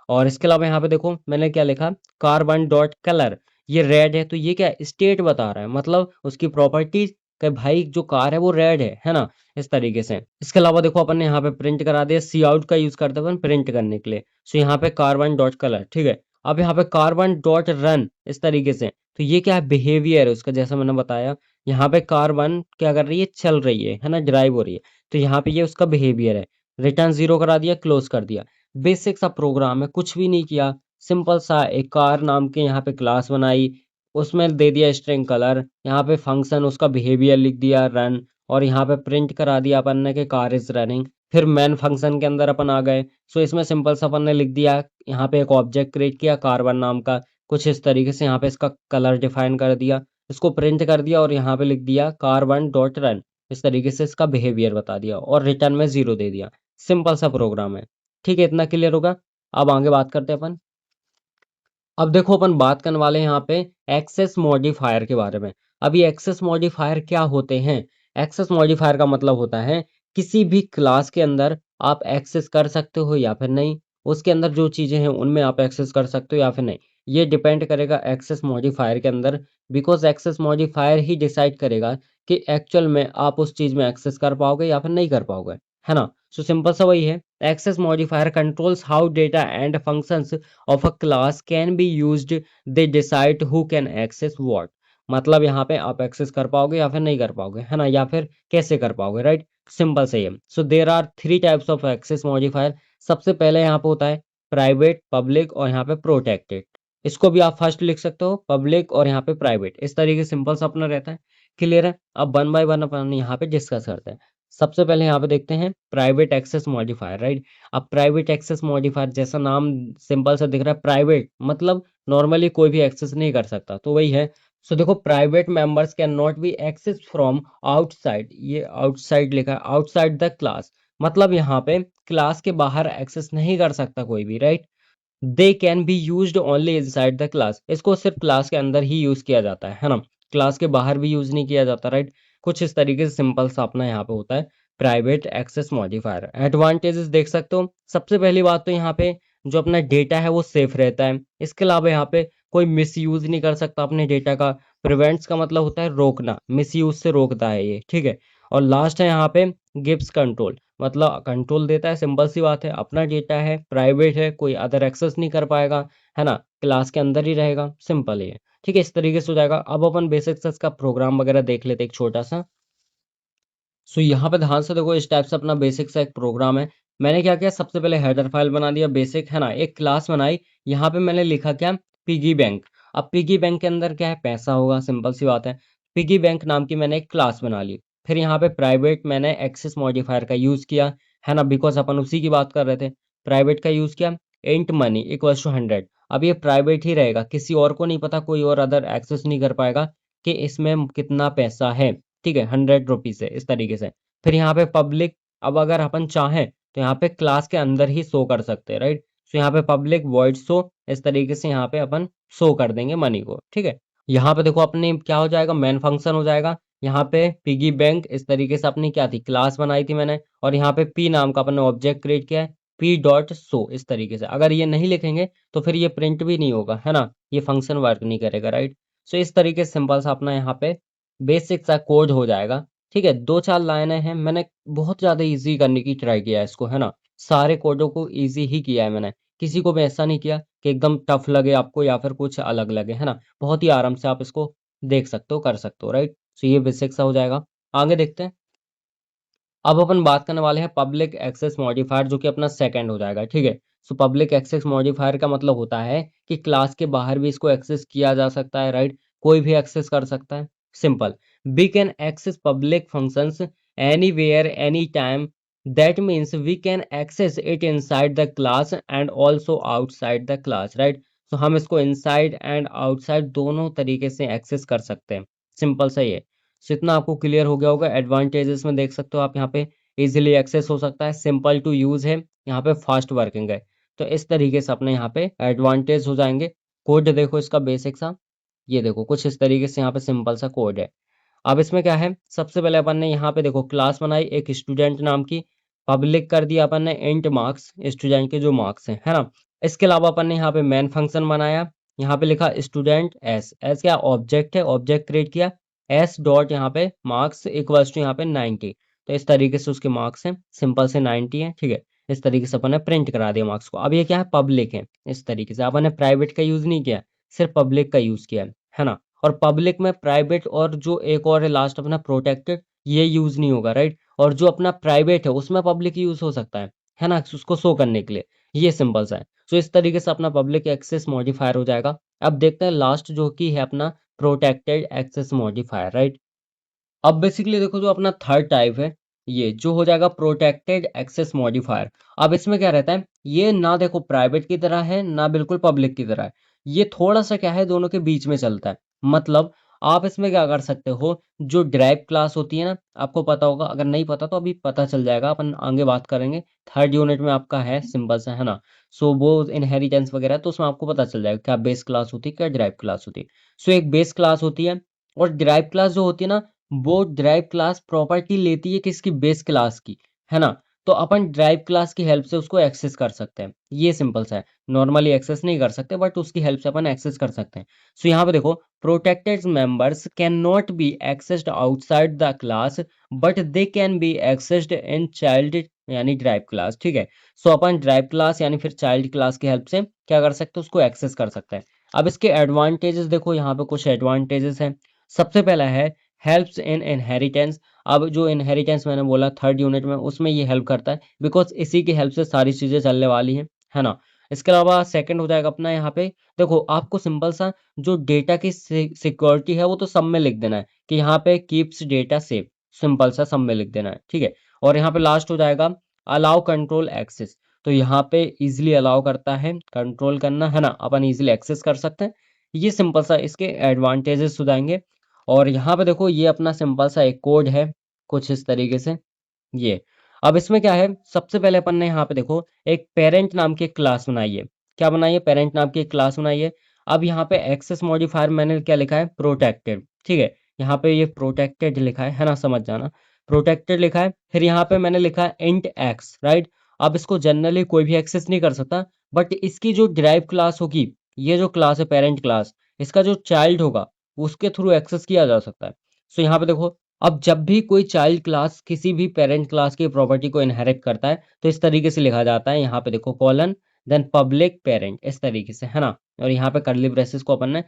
Speaker 1: और इसके अलावा यहाँ पे देखो मैंने क्या लिखा, कार्बन डॉट कलर, ये रेड है, तो ये क्या स्टेट बता रहा है, मतलब उसकी प्रॉपर्टीज कि भाई जो कार है वो रेड है ना, इस तरीके से। इसके अलावा देखो अपन ने यहाँ पे प्रिंट करा दिया, सी आउट का यूज करते हैं अपन प्रिंट करने के लिए, सो यहाँ पे कार्बन डॉट कलर, ठीक है। अब यहाँ पे कार्बन डॉट रन, इस तरीके से, तो ये क्या है, बिहेवियर है उसका, जैसा मैंने बताया, यहाँ पे कार्बन क्या कर रही है, चल रही है ना, ड्राइव हो रही है, तो यहाँ पे ये उसका बिहेवियर है। रिटर्न जीरो करा दिया, क्लोज कर दिया, बेसिक सा प्रोग्राम है, कुछ भी नहीं किया, सिंपल सा एक कार नाम के यहाँ पे क्लास बनाई, उसमें दे दिया स्ट्रिंग कलर, यहाँ पे फंक्शन उसका बिहेवियर लिख दिया रन, और यहाँ पे प्रिंट करा दिया अपन ने कि कार इज रनिंग। फिर मेन फंक्शन के अंदर अपन आ गए, सो इसमें सिंपल सा अपन ने लिख दिया, यहाँ पे एक ऑब्जेक्ट क्रिएट किया कार1 नाम का, कुछ इस तरीके से, यहाँ पे इसका कलर डिफाइन कर दिया, इसको प्रिंट कर दिया, और यहाँ पे लिख दिया कार1 डॉट रन, इस तरीके से इसका बिहेवियर बता दिया, और रिटर्न में जीरो दे दिया। सिंपल सा प्रोग्राम है, ठीक है, इतना क्लियर होगा। अब आगे बात करते हैं अपन। अब देखो अपन बात करने वाले हैं यहाँ पे एक्सेस मॉडिफायर के बारे में। अब ये एक्सेस मॉडिफायर क्या होते हैं, एक्सेस मॉडिफायर का मतलब होता है किसी भी क्लास के अंदर आप एक्सेस कर सकते हो या फिर नहीं, उसके अंदर जो चीजें हैं उनमें आप एक्सेस कर सकते हो या फिर नहीं, ये डिपेंड करेगा एक्सेस मॉडिफायर के अंदर, बिकॉज एक्सेस मॉडिफायर ही डिसाइड करेगा कि एक्चुअल में आप उस चीज में एक्सेस कर पाओगे या फिर नहीं कर पाओगे, है ना। सो सिंपल सा वही है, access modifier controls how data and functions of a class can be used, they decide who can access what, मतलब यहाँ पे आप एक्सेस कर पाओगे या फिर नहीं कर पाओगे, है ना, या फिर कैसे कर पाओगे, राइट, सिंपल सही है। So there are three types of access modifier. सबसे पहले यहाँ पे होता है प्राइवेट, पब्लिक और यहाँ पे प्रोटेक्टेड। इसको भी आप फर्स्ट लिख सकते हो, पब्लिक और यहाँ पे प्राइवेट, इस तरीके से सिंपल सा अपना रहता है, क्लियर है। अब वन बाय वन अपन यहाँ पे डिस्कस करते हैं। सबसे पहले यहाँ पे देखते हैं प्राइवेट एक्सेस मॉडिफायर, राइट। अब प्राइवेट एक्सेस मॉडिफायर जैसा नाम सिंपल सा दिख रहा है, प्राइवेट मतलब नॉर्मली कोई भी एक्सेस नहीं कर सकता, तो वही है। सो देखो private members can not be access from outside, ये आउटसाइड लिखा है, आउटसाइड द क्लास, मतलब यहाँ पे क्लास के बाहर एक्सेस नहीं कर सकता कोई भी, right. They can be used only inside the class, इसको सिर्फ क्लास के अंदर ही यूज किया जाता है ना, क्लास के बाहर भी यूज नहीं किया जाता, राइट। कुछ इस तरीके से सिंपल सा अपना यहाँ पे होता है प्राइवेट एक्सेस मॉडिफायर। एडवांटेजेस देख सकते हो, सबसे पहली बात तो यहाँ पे जो अपना डेटा है वो सेफ रहता है, इसके अलावा यहाँ पे कोई मिस यूज नहीं कर सकता अपने डेटा का। प्रिवेंट्स का मतलब होता है रोकना, मिस यूज से रोकता है ये, ठीक है। और लास्ट है यहाँ पे गिव्स कंट्रोल, मतलब कंट्रोल देता है, सिंपल सी बात है, अपना डेटा है, प्राइवेट है, कोई अदर एक्सेस नहीं कर पाएगा, है ना, क्लास के अंदर ही रहेगा, सिंपल ही है। ठीक है, इस तरीके से हो जाएगा। अब अपन बेसिक्स का प्रोग्राम वगैरह देख लेते हैं एक छोटा सा। सो यहाँ पे ध्यान से देखो, इस टाइप से अपना बेसिक सा एक प्रोग्राम है। मैंने क्या किया, सबसे पहले हेडर फाइल बना दिया बेसिक, है ना, एक क्लास बनाई। यहाँ पे मैंने लिखा क्या, पिगी बैंक। अब पिगी बैंक के अंदर क्या है, पैसा होगा, सिंपल सी बात है। पिगी बैंक नाम की मैंने एक क्लास बना ली। फिर यहाँ पे प्राइवेट मैंने एक्सेस मॉडिफायर का यूज किया, है ना, बिकॉज अपन उसी की बात कर रहे थे। प्राइवेट का यूज किया, इंट मनी इक्वल्स टू 100। अब ये प्राइवेट ही रहेगा, किसी और को नहीं पता, कोई और अदर एक्सेस नहीं कर पाएगा कि इसमें कितना पैसा है। ठीक है, 100 रुपीज है, इस तरीके से। फिर यहाँ पे पब्लिक, अब अगर अपन चाहें तो यहाँ पे क्लास के अंदर ही शो कर सकते हैं, राइट। तो यहाँ पे पब्लिक वॉइड शो, इस तरीके से यहाँ पे अपन शो कर देंगे मनी को। ठीक है, यहाँ पे देखो अपने क्या हो जाएगा, मेन फंक्शन हो जाएगा। यहाँ पे पिगी बैंक, इस तरीके से अपनी क्या थी, क्लास बनाई थी मैंने, और यहाँ पे पी नाम का अपने ऑब्जेक्ट क्रिएट किया है, पी डॉट शो, इस तरीके से। अगर ये नहीं लिखेंगे तो फिर ये प्रिंट भी नहीं होगा, है ना, ये फंक्शन वर्क नहीं करेगा, राइट। सो इस तरीके से सिंपल सा अपना यहाँ पे बेसिक सा कोड हो जाएगा। ठीक है, 2-4 लाइनें हैं, मैंने बहुत ज़्यादा ईज़ी करने की ट्राई किया है इसको, है ना। सारे कोडों को ईज़ी ही किया है मैंने, किसी को भी ऐसा नहीं किया कि एकदम टफ लगे आपको या फिर कुछ अलग लगे, है ना। बहुत ही आराम से आप इसको देख सकते हो, कर सकते हो, राइट। सो ये बेसिक सा हो जाएगा। आगे देखते हैं। अब अपन बात करने वाले हैं पब्लिक एक्सेस मॉडिफायर, जो कि अपना सेकंड हो जाएगा। ठीक है, सो पब्लिक एक्सेस मॉडिफायर का मतलब होता है कि क्लास के बाहर भी इसको एक्सेस किया जा सकता है, राइट। कोई भी एक्सेस कर सकता है, simple. We can access public functions anywhere any time, that means we can access it inside the class and also outside the class, right. तो हम इसको इनसाइड एंड आउटसाइड दोनों तरीके से एक्सेस कर सकते हैं, सिंपल सा ही है। सो इतना आपको क्लियर हो गया होगा। एडवांटेजेस में देख सकते हो आप, यहाँ पे इजीली एक्सेस हो सकता है, सिंपल टू यूज है, यहाँ पे फास्ट वर्किंग है। तो इस तरीके से अपने यहाँ पे एडवांटेज हो जाएंगे। कोड देखो इसका बेसिक सा, ये देखो कुछ इस तरीके से यहाँ पे सिंपल सा कोड है। अब इसमें क्या है, सबसे पहले अपन ने यहाँ पे देखो क्लास बनाई एक स्टूडेंट नाम की, पब्लिक कर दिया अपन ने इंट मार्क्स, स्टूडेंट के जो मार्क्स हैं, है ना। इसके अलावा अपन ने यहाँ पे मेन फंक्शन बनाया, यहाँ पे लिखा स्टूडेंट एस, एस क्या ऑब्जेक्ट है, ऑब्जेक्ट क्रिएट किया, एस डॉट यहाँ पे मार्क्स इक्वल्स टू यहाँ पे 90। तो इस तरीके से उसके मार्क्स हैं, सिंपल से 90 है। ठीक है, इस तरीके से अपन ने प्रिंट करा दिया मार्क्स को। अब ये क्या है, पब्लिक है, इस तरीके से अपन ने प्राइवेट का यूज नहीं किया, सिर्फ पब्लिक का यूज किया है ना। और पब्लिक में प्राइवेट और जो एक और है लास्ट अपना प्रोटेक्टेड, ये यूज नहीं होगा, राइट। और जो अपना प्राइवेट है उसमें पब्लिक यूज हो सकता है ना, उसको शो करने के लिए। ये सिंपल सा है। तो इस तरीके से अपना पब्लिक एक्सेस मॉडिफायर हो जाएगा। अब देखते हैं लास्ट जो कि है अपना प्रोटेक्टेड एक्सेस मॉडिफायर, राइट। अब बेसिकली देखो जो अपना थर्ड टाइप है, ये जो हो जाएगा प्रोटेक्टेड एक्सेस मॉडिफायर। अब इसमें क्या रहता है, ये ना देखो प्राइवेट की तरह है ना बिल्कुल पब्लिक की तरह है, ये थोड़ा सा क्या है दोनों के बीच में चलता है। मतलब आप इसमें क्या कर सकते हो, जो ड्राइव क्लास होती है ना, आपको पता होगा, अगर नहीं पता तो अभी पता चल जाएगा, अपन आगे बात करेंगे। थर्ड यूनिट में आपका है सिंपल सा, है ना। सो वो इनहेरिटेंस वगैरह तो उसमें आपको पता चल जाएगा क्या बेस क्लास होती है, क्या ड्राइव क्लास होती है। सो एक बेस क्लास होती है, और ड्राइव क्लास जो होती है ना, वो ड्राइव क्लास प्रॉपर्टी लेती है किसकी, बेस क्लास की, है ना। तो अपन ड्राइव क्लास की हेल्प से उसको एक्सेस कर सकते हैं, ये सिंपल सा है। नॉर्मली एक्सेस नहीं कर सकते, बट उसकी हेल्प से अपन एक्सेस कर सकते हैं। सो यहाँ पे देखो, protected members can not B accessed outside the class, but they can be accessed in child यानी ड्राइव क्लास। ठीक है, सो अपन ड्राइव क्लास यानी फिर चाइल्ड क्लास की हेल्प से क्या कर सकते हैं, उसको एक्सेस कर सकते हैं। अब इसके एडवांटेजेस देखो, यहाँ पे कुछ एडवांटेजेस हैं। सबसे पहला है हेल्प्स इन इनहेरिटेंस। अब जो इनहेरिटेंस मैंने बोला थर्ड यूनिट में, उसमें ये हेल्प करता है, बिकॉज इसी की हेल्प से सारी चीज़ें चलने वाली हैं, है ना। इसके अलावा सेकंड हो जाएगा अपना यहाँ पे, देखो आपको सिंपल सा जो डेटा की सिक्योरिटी है वो तो सब में लिख देना है कि यहाँ पे कीप्स डेटा सेफ, सिंपल सा सब में लिख देना है। ठीक है, और यहाँ पे लास्ट हो जाएगा अलाउ कंट्रोल एक्सेस। तो यहाँ पे इजिली अलाउ करता है कंट्रोल करना, है ना, अपन इजिली एक्सेस कर सकते हैं। ये सिंपल सा इसके एडवांटेजेस हो जाएंगे। और यहाँ पे देखो ये अपना सिंपल सा एक कोड है, कुछ इस तरीके से ये। अब इसमें क्या है, सबसे पहले अपन ने यहाँ पे देखो एक पेरेंट नाम की एक क्लास बनाई है। क्या बनाई है, पेरेंट नाम की एक क्लास बनाई है। अब यहाँ पे एक्सेस मॉडिफायर मैंने क्या लिखा है, प्रोटेक्टेड। ठीक है, यहाँ पे ये प्रोटेक्टेड लिखा है ना, समझ जाना, प्रोटेक्टेड लिखा है। फिर यहाँ पे मैंने लिखा है इंट एक्स, राइट। अब इसको जनरली कोई भी एक्सेस नहीं कर सकता, बट इसकी जो ड्राइव क्लास होगी, ये जो क्लास है पेरेंट क्लास, इसका जो चाइल्ड होगा उसके थ्रू एक्सेस किया जा सकता है। सो यहाँ पे देखो अब जब भी कोई चाइल्ड क्लास किसी भी पेरेंट क्लास की प्रॉपर्टी को इनहेरिट करता है तो इस तरीके से लिखा जाता है, यहाँ पे देखो कॉलन देन पब्लिक पेरेंट, इस तरीके से, है ना। और यहाँ पे कर्ली ब्रेसेस को अपन ने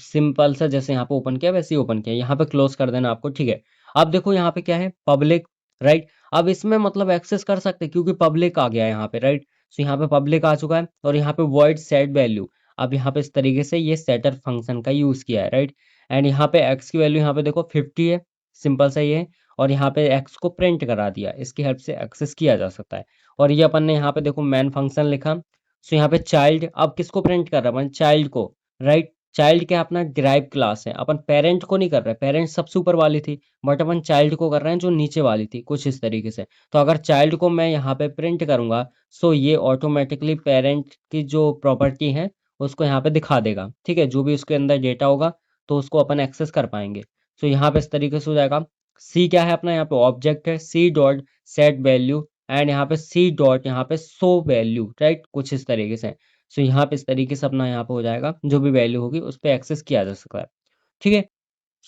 Speaker 1: सिंपल सा जैसे यहाँ पे ओपन किया वैसे ही ओपन किया, यहाँ पे क्लोज कर देना आपको, ठीक है। अब देखो यहाँ पे क्या है, पब्लिक, राइट। अब इसमें मतलब एक्सेस कर सकते हैं क्योंकि पब्लिक आ गया है यहाँ पे, राइट। सो यहाँ पे पब्लिक आ चुका है और यहाँ पे वॉइड सेट वैल्यू, अब यहाँ पे इस तरीके से ये सेटर फंक्शन का यूज किया है, राइट। एंड यहाँ पे एक्स की वैल्यू यहाँ पे देखो 50 है, सिंपल सा ये है। और यहाँ पे एक्स को प्रिंट करा दिया, इसकी हेल्प से एक्सेस किया जा सकता है। और ये अपन ने यहाँ पे देखो मैन फंक्शन लिखा। सो यहाँ पे चाइल्ड, अब किसको प्रिंट कर रहा है अपन, चाइल्ड को, राइट। चाइल्ड क्या अपना डिराइव क्लास है, अपन पेरेंट को नहीं कर रहे, पेरेंट सबसे ऊपर वाली थी, बट अपन चाइल्ड को कर रहे हैं जो नीचे वाली थी, कुछ इस तरीके से। तो अगर चाइल्ड को मैं यहाँ पे प्रिंट करूंगा सो ये ऑटोमेटिकली पेरेंट की जो प्रॉपर्टी है उसको यहाँ पे दिखा देगा, ठीक है। जो भी उसके अंदर डेटा होगा तो उसको अपन एक्सेस कर पाएंगे। तो यहाँ पे इस तरीके से हो जाएगा। सी क्या है अपना, यहाँ पे ऑब्जेक्ट है, C dot set value, and यहाँ पे सी डॉट यहाँ पे शो वैल्यू, राइट, कुछ इस तरीके से। सो यहाँ पे इस तरीके से अपना यहाँ पे हो जाएगा, जो भी वैल्यू होगी उस पर एक्सेस किया जा सकता है, ठीक है।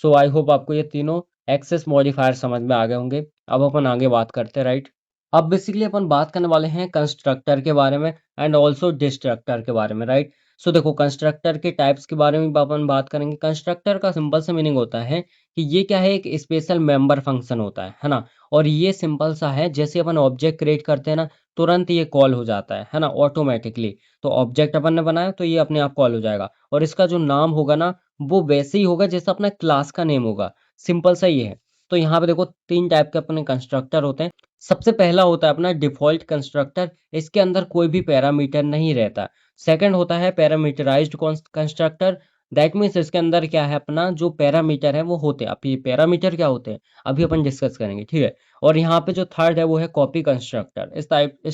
Speaker 1: सो आई होप आपको ये तीनों एक्सेस मॉडिफायर समझ में आ गए होंगे। अब अपन आगे बात करते हैं, राइट। अब बेसिकली अपन बात करने वाले हैं कंस्ट्रक्टर के बारे में एंड ऑल्सो डिस्ट्रक्टर के बारे में, राइट। सो देखो कंस्ट्रक्टर के टाइप्स के बारे में भी अपन बात करेंगे। कंस्ट्रक्टर का सिंपल सा मीनिंग होता है कि ये क्या है, एक स्पेशल मेंबर फंक्शन होता है ना। और ये सिंपल सा है, जैसे अपन ऑब्जेक्ट क्रिएट करते हैं ना, तुरंत ये कॉल हो जाता है ना, ऑटोमेटिकली। तो ऑब्जेक्ट अपन ने बनाया तो ये अपने आप कॉल हो जाएगा, और इसका जो नाम होगा ना वो वैसे ही होगा जैसा अपना क्लास का नेम होगा, सिंपल सा ये है। तो यहाँ पे देखो तीन टाइप के अपने कंस्ट्रक्टर होते हैं। सबसे पहला होता है अपना डिफॉल्ट कंस्ट्रक्टर, इसके अंदर कोई भी पैरामीटर नहीं रहता। सेकंड होता है पैरामीटराइज्ड कंस्ट्रक्टर, दैट मीन्स इसके अंदर क्या है, अपना जो पैरामीटर है वो होते हैं। अब ये पैरामीटर क्या होते हैं अभी अपन डिस्कस करेंगे, ठीक है। और यहाँ पे जो थर्ड है वो है कॉपी कंस्ट्रक्टर। इस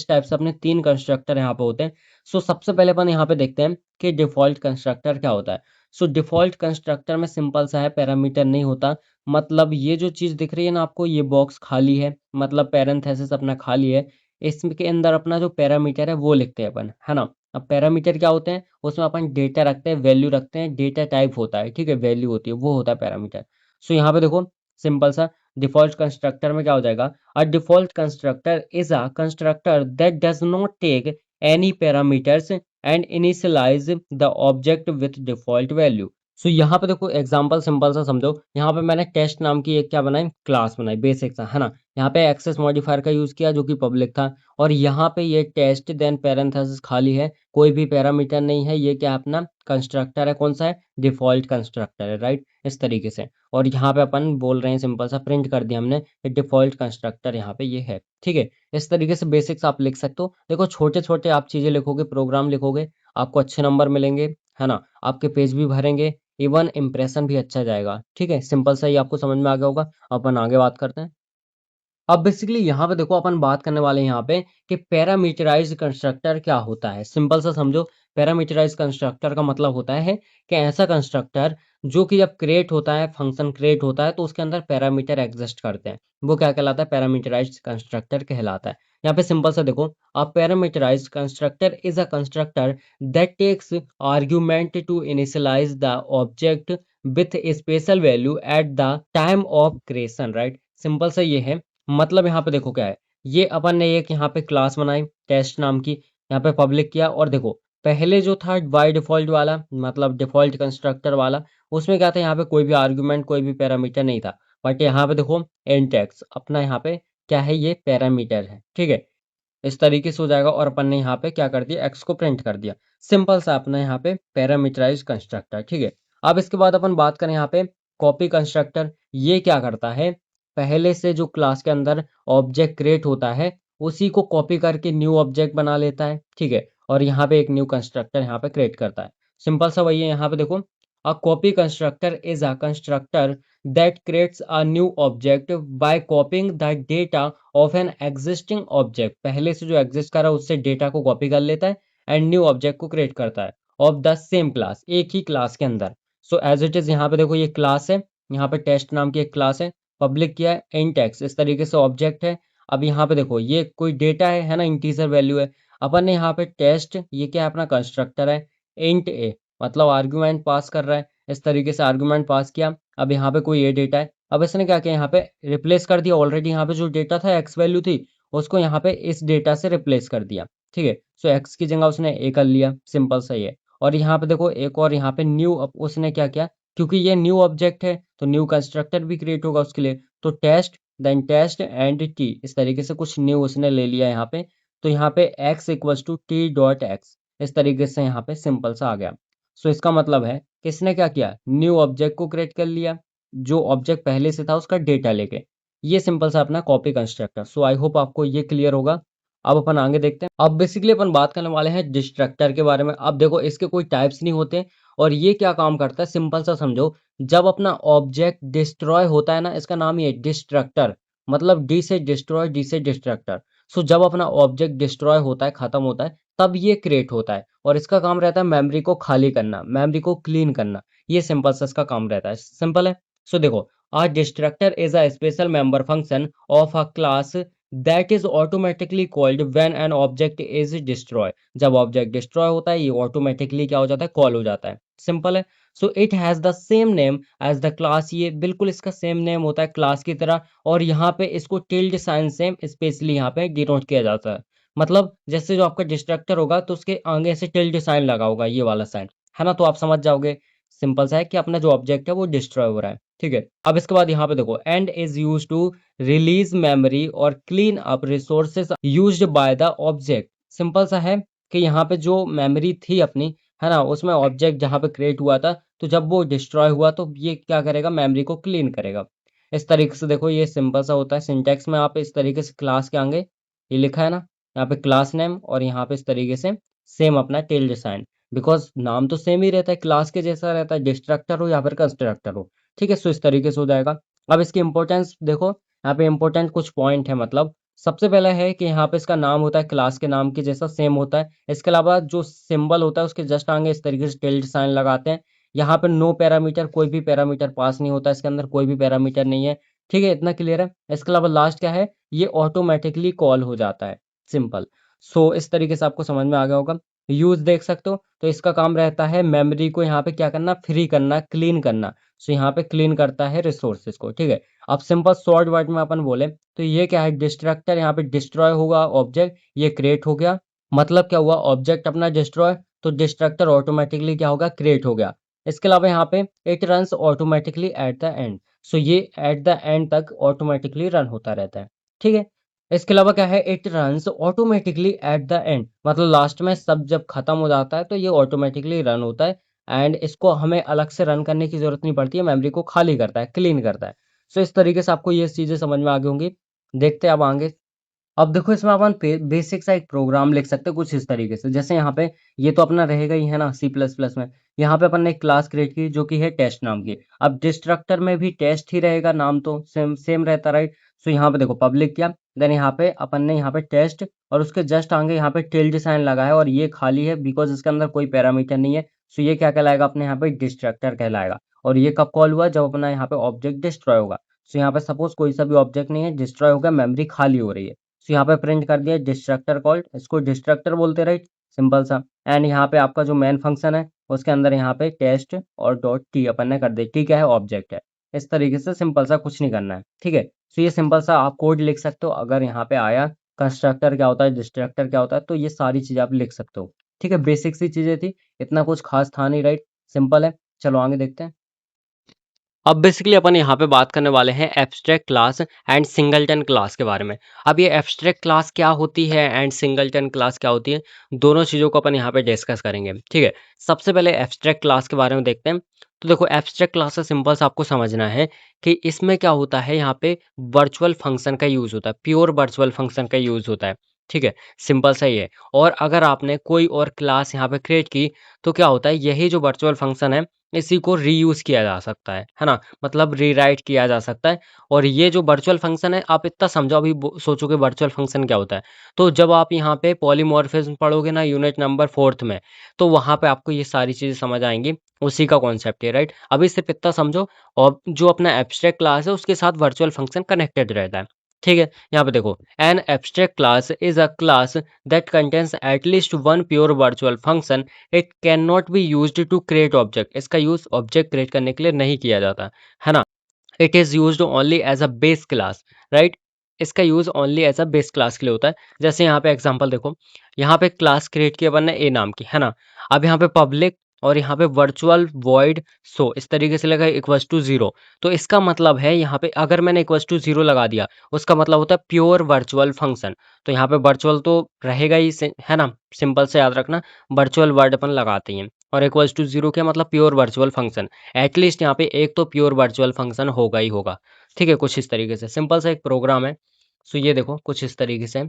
Speaker 1: टाइप से अपने तीन कंस्ट्रक्टर यहाँ पे होते हैं। सो सबसे पहले अपन यहाँ पे देखते हैं कि डिफॉल्ट कंस्ट्रक्टर क्या होता है। सो डिफॉल्ट कंस्ट्रक्टर में सिंपल सा है, पैरामीटर नहीं होता। मतलब ये जो चीज़ दिख रही है ना आपको, ये बॉक्स खाली है, मतलब पैरेंथेसिस अपना खाली है। इसके अंदर अपना जो पैरामीटर है वो लिखते हैं अपन, है ना। अब पैरामीटर क्या होते हैं, उसमें अपन डेटा रखते हैं, वैल्यू रखते हैं, डेटा टाइप होता है, ठीक है, वैल्यू होती है, वो होता है पैरामीटर। सो यहाँ पे देखो सिंपल सा डिफॉल्ट कंस्ट्रक्टर में क्या हो जाएगा, a default constructor is a constructor that does not take any parameters and initialize the object with default value। So यहाँ पे देखो एग्जांपल सिंपल सा समझो, यहाँ पे मैंने टेस्ट नाम की एक क्या बनाई, क्लास बनाई, बेसिक सा, है ना। यहाँ पे एक्सेस मॉडिफायर का यूज किया जो कि पब्लिक था, और यहाँ पे ये टेस्ट देन पैरेंथेसिस खाली है, कोई भी पैरामीटर नहीं है, ये क्या अपना कंस्ट्रक्टर है, कौन सा है, डिफॉल्ट कंस्ट्रक्टर है, राइट, इस तरीके से। और यहाँ पे अपन बोल रहे हैं सिंपल सा प्रिंट कर दिया हमने, डिफॉल्ट कंस्ट्रक्टर यहाँ पे ये है, ठीक है। इस तरीके से बेसिक्स आप लिख सकते हो। देखो छोटे छोटे आप चीजें लिखोगे, प्रोग्राम लिखोगे, आपको अच्छे नंबर मिलेंगे, है ना। आपके पेज भी भरेंगे, इवन इंप्रेशन भी अच्छा जाएगा, ठीक है। सिंपल सा ही आपको समझ में आ गया होगा। अपन आगे बात करते हैं। अब बेसिकली यहाँ पे देखो अपन बात करने वाले हैं यहाँ पे कि पैरामीटराइज्ड कंस्ट्रक्टर क्या होता है। सिंपल सा समझो, पैरामीटराइज्ड कंस्ट्रक्टर का मतलब होता है कि ऐसा कंस्ट्रक्टर जो कि जब क्रिएट होता है, फंक्शन क्रिएट होता है तो उसके अंदर पैरामीटर एग्जिस्ट करते हैं, वो क्या कहलाता है, पैरामीटराइज्ड कंस्ट्रक्टर कहलाता है। यहाँ पे सिंपल सा देखो, a parameterised constructor is a constructor that takes argument to initialise the object with a special value at the time of creation, right. Simple सा ये है, मतलब यहाँ पे देखो क्या है, ये अपन ने एक यहाँ पे क्लास बनाई टेस्ट नाम की, यहाँ पे पब्लिक किया, और देखो पहले जो था बाय डिफॉल्ट वाला, मतलब डिफॉल्ट कंस्ट्रक्टर वाला, उसमें क्या था, यहाँ पे कोई भी आर्गुमेंट कोई भी पैरामीटर नहीं था। बट यहाँ पे देखो इंटेक्स अपना यहाँ पे क्या है, ये पैरामीटर है, ठीक है। इस तरीके से हो जाएगा, और अपन ने यहाँ पे क्या कर दिया, एक्स को प्रिंट कर दिया। सिंपल सा अपना यहाँ पे पैरामीटराइज कंस्ट्रक्टर, ठीक है। अब इसके बाद अपन बात करें यहाँ पे कॉपी कंस्ट्रक्टर। ये क्या करता है, पहले से जो क्लास के अंदर ऑब्जेक्ट क्रिएट होता है उसी को कॉपी करके न्यू ऑब्जेक्ट बना लेता है, ठीक है। और यहाँ पे एक न्यू कंस्ट्रक्टर यहाँ पे क्रिएट करता है। सिंपल सा वही है, यहाँ पे देखो, a copy constructor is a constructor that creates a new object by copying the data of an existing object। पहले से जो एग्जिस्ट कर रहा है उससे डेटा को कॉपी कर लेता है एंड न्यू ऑब्जेक्ट को क्रिएट करता है ऑफ द सेम क्लास, एक ही क्लास के अंदर। सो एज इट इज यहाँ पे देखो ये क्लास है, यहाँ पे टेस्ट नाम की एक क्लास है, पब्लिक किया है, इंट एक्स, इस तरीके से ऑब्जेक्ट है। अब यहाँ पे देखो ये कोई डेटा है ना, इंटीजर वैल्यू है। अपन ने यहाँ पे टेस्ट, ये क्या है, अपना कंस्ट्रक्टर है, इंट ए, मतलब आर्ग्यूमेंट पास कर रहा है, इस तरीके से आर्ग्यूमेंट पास किया। अब यहाँ पे कोई ये डेटा है, अब इसने क्या किया, यहाँ पे रिप्लेस कर दिया। ऑलरेडी यहाँ पे जो डेटा था एक्स वैल्यू थी, उसको यहाँ पे इस डेटा से रिप्लेस कर दिया। ठीक है, सो एक्स की जगह उसने ए कर लिया, सिंपल सही है। और यहाँ पे देखो एक और यहाँ पे न्यू उसने क्या किया, क्योंकि ये न्यू ऑब्जेक्ट है तो न्यू कंस्ट्रक्टर भी क्रिएट होगा उसके लिए। तो test then test and T, इस तरीके से कुछ न्यू उसने ले लिया यहाँ पे। तो यहाँ पे x equals to T dot X, इस तरीके से यहाँ पे सिंपल सा आ गया। सो इसका मतलब है किसने क्या किया, न्यू ऑब्जेक्ट को क्रिएट कर लिया, जो ऑब्जेक्ट पहले से था उसका डेटा लेके। ये सिंपल सा अपना copy constructor. So I hope आपको ये क्लियर होगा। अब अपन आगे देखते हैं। अब बेसिकली अपन बात करने वाले हैं डिस्ट्रक्टर के बारे में। अब देखो इसके कोई टाइप्स नहीं होते, और ये क्या काम करता है सिंपल सा समझो। जब अपना ऑब्जेक्ट डिस्ट्रॉय होता है ना, इसका नाम ही है डिस्ट्रक्टर, मतलब डी से डिस्ट्रॉय, डी से डिस्ट्रक्टर। सो जब अपना ऑब्जेक्ट डिस्ट्रॉय होता है, खत्म होता है, तब ये क्रिएट होता है, और इसका काम रहता है मेमोरी को खाली करना, मेमोरी को क्लीन करना। ये सिंपल सा इसका काम रहता है, सिंपल है। सो देखो, a destructor is a special member function of a class that is automatically called when an object is destroyed। जब ऑब्जेक्ट डिस्ट्रॉय होता है, ये ऑटोमेटिकली क्या हो जाता है, कॉल हो जाता है, सिंपल है। So it has the same name as the class, ये बिल्कुल इसका सेम नेम होता है क्लास की तरह। और यहाँ पे इसको टिल्ड साइन से स्पेशली यहाँ पे डिनोट किया जाता है। मतलब जैसे जो आपका डिस्ट्रक्टर होगा तो उसके आगे से टिल्ड साइन लगा होगा, ये वाला साइन, है ना, तो आप समझ जाओगे। सिंपल सा है कि अपना जो ऑब्जेक्ट है वो डिस्ट्रॉय हो रहा है। ठीक है, अब इसके बाद यहाँ पे देखो, and is use to release memory और clean up resources used by the object. Simple सा है कि यहाँ पे जो मेमोरी थी अपनी, है ना, उसमें ऑब्जेक्ट जहाँ पे क्रिएट हुआ था, तो जब वो डिस्ट्रॉय हुआ तो ये क्या करेगा, मेमोरी को क्लीन करेगा। इस तरीके से देखो, ये सिंपल सा होता है। सिंटेक्स में आप इस तरीके से क्लास के आगे ये लिखा है ना, यहाँ पे क्लास नेम, और यहाँ पे इस तरीके से सेम अपना टिल्ड साइन, बिकॉज नाम तो सेम ही रहता है, क्लास के जैसा रहता है, डिस्ट्रक्टर हो या फिर कंस्ट्रक्टर हो। ठीक है, सो इस तरीके से हो जाएगा। अब इसकी इंपॉर्टेंस देखो, यहाँ पे इंपॉर्टेंट कुछ पॉइंट है। मतलब सबसे पहला है कि यहाँ पे इसका नाम होता है क्लास के नाम के जैसा सेम होता है। इसके अलावा जो सिंबल होता है उसके जस्ट आगे इस तरीके से टिल्ड साइन लगाते हैं। यहाँ पे नो पैरामीटर, कोई भी पैरामीटर पास नहीं होता, इसके अंदर कोई भी पैरामीटर नहीं है। ठीक है, इतना क्लियर है। इसके अलावा लास्ट क्या है, ये ऑटोमेटिकली कॉल हो जाता है, सिंपल। सो इस तरीके से आपको समझ में आ गया होगा। यूज देख सकते हो, तो इसका काम रहता है मेमोरी को यहाँ पे क्या करना, फ्री करना, क्लीन करना। सो यहाँ पे क्लीन करता है रिसोर्सेज को। ठीक है, अब सिंपल शॉर्ट वर्ड में अपन बोले तो ये क्या है, डिस्ट्रक्टर, यहाँ पे डिस्ट्रॉय होगा ऑब्जेक्ट, ये क्रिएट हो गया। मतलब क्या हुआ, ऑब्जेक्ट अपना डिस्ट्रॉय, तो डिस्ट्रक्टर ऑटोमेटिकली क्या होगा, क्रिएट हो गया। इसके अलावा यहाँ पे it runs automatically at the end. So ये एट द एंड तक ऑटोमेटिकली रन होता रहता है। ठीक है, इसके अलावा क्या है, it runs automatically at the end, मतलब लास्ट में सब जब खत्म हो जाता है तो ये ऑटोमेटिकली रन होता है। एंड इसको हमें अलग से रन करने की जरूरत नहीं पड़ती है, मेमोरी को खाली करता है, क्लीन करता है। सो इस तरीके से आपको ये चीजें समझ में आ गई होंगी। देखते हैं अब आगे। अब देखो इसमें अपन बेसिक सा एक प्रोग्राम लिख सकते हैं कुछ इस तरीके से। जैसे यहाँ पे ये तो अपना रहेगा ही, है ना, सी प्लस प्लस में। यहाँ पे अपन ने एक क्लास क्रिएट की जो कि है टेस्ट नाम की। अब डिस्ट्रक्टर में भी टेस्ट ही रहेगा, नाम तो सेम सेम रहता, राइट। सो यहाँ पे देखो पब्लिक किया, देन यहाँ पे अपन ने यहाँ पे टेस्ट, और उसके जस्ट आगे यहाँ पे टिल्ड साइन लगा है, और ये खाली है बिकॉज इसके अंदर कोई पैरामीटर नहीं है। सो ये क्या कहलाएगा, अपने यहाँ पे डिस्ट्रक्टर कहलाएगा। और ये कब कॉल हुआ, जब अपना यहाँ पे ऑब्जेक्ट डिस्ट्रॉय होगा। सो यहाँ पे सपोज कोई सा भी ऑब्जेक्ट नहीं है, डिस्ट्रॉय हो गया, मेमोरी खाली हो रही है। सो यहाँ पे प्रिंट कर दिया डिस्ट्रक्टर कॉल्ड, इसको डिस्ट्रक्टर बोलते, राइट, सिंपल सा। एंड यहाँ पे आपका जो मेन फंक्शन है उसके अंदर यहाँ पे टेस्ट और डॉट टी अपन ने कर दी, ठीक है, ऑब्जेक्ट है। इस तरीके से सिंपल सा, कुछ नहीं करना है। ठीक है, सो ये सिंपल सा आप कोड लिख सकते हो। अगर यहाँ पे आया कंस्ट्रक्टर क्या होता है, डिस्ट्रक्टर क्या होता है, तो ये सारी चीजें आप लिख सकते हो। ठीक है, बेसिक सी चीजें थी, इतना कुछ खास था नहीं, राइट, सिंपल है। चलो आगे देखते हैं। अब बेसिकली अपन यहाँ पे बात करने वाले हैं abstract class and singleton class के बारे में। अब ये एब्स्ट्रैक्ट क्लास क्या होती है एंड सिंगलटन क्लास क्या होती है, दोनों चीज़ों को अपन यहाँ पे डिस्कस करेंगे। ठीक है, सबसे पहले एब्स्ट्रैक्ट क्लास के बारे में देखते हैं। तो देखो, एब्स्ट्रैक्ट क्लास से सिंपल से आपको समझना है कि इसमें क्या होता है, यहाँ पे वर्चुअल फंक्शन का यूज़ होता है, प्योर वर्चुअल फंक्शन का यूज़ होता है। ठीक है, सिंपल सा ही है। और अगर आपने कोई और क्लास यहाँ पे क्रिएट की, तो क्या होता है, यही जो वर्चुअल फंक्शन है इसी को रीयूज किया जा सकता है ना, मतलब रीराइट किया जा सकता है। और ये जो वर्चुअल फंक्शन है, आप इतना समझो, अभी सोचोगे वर्चुअल फंक्शन क्या होता है, तो जब आप यहाँ पे पॉलीमॉर्फिज्म पढ़ोगे ना यूनिट नंबर 4th में, तो वहां पे आपको ये सारी चीजें समझ आएंगी। उसी का कॉन्सेप्ट है, राइट। अभी सिर्फ इतना समझो, और जो अपना एब्स्ट्रैक्ट क्लास है उसके साथ वर्चुअल फंक्शन कनेक्टेड रहता है। ठीक है, यहाँ पे देखो, an abstract class is a class that contains at least one pure virtual function. It can not be used to create object. इसका यूज ऑब्जेक्ट क्रिएट करने के लिए नहीं किया जाता, है ना। It is used only as a base class, right. इसका use only as a base class के लिए होता है। जैसे यहाँ पे एग्जांपल देखो, यहाँ पे क्लास क्रिएट किया अपन ने ए नाम की, है ना। अब यहाँ पे पब्लिक और यहाँ पे वर्चुअल वॉइड सो इस तरीके से लगा इक्वल्स टू जीरो। तो इसका मतलब है यहाँ पे अगर मैंने इक्वल्स टू जीरो लगा दिया, उसका मतलब होता है प्योर वर्चुअल फंक्शन। तो यहाँ पे वर्चुअल तो रहेगा ही, है ना। सिंपल से याद रखना, वर्चुअल वर्ड अपन लगाते हैं। और इक्वल्स टू जीरो क्या मतलब प्योर वर्चुअल फंक्शन। एटलीस्ट यहाँ पे एक तो प्योर वर्चुअल फंक्शन होगा ही होगा। ठीक है, कुछ इस तरीके से सिंपल सा एक प्रोग्राम है। सो ये देखो कुछ इस तरीके से।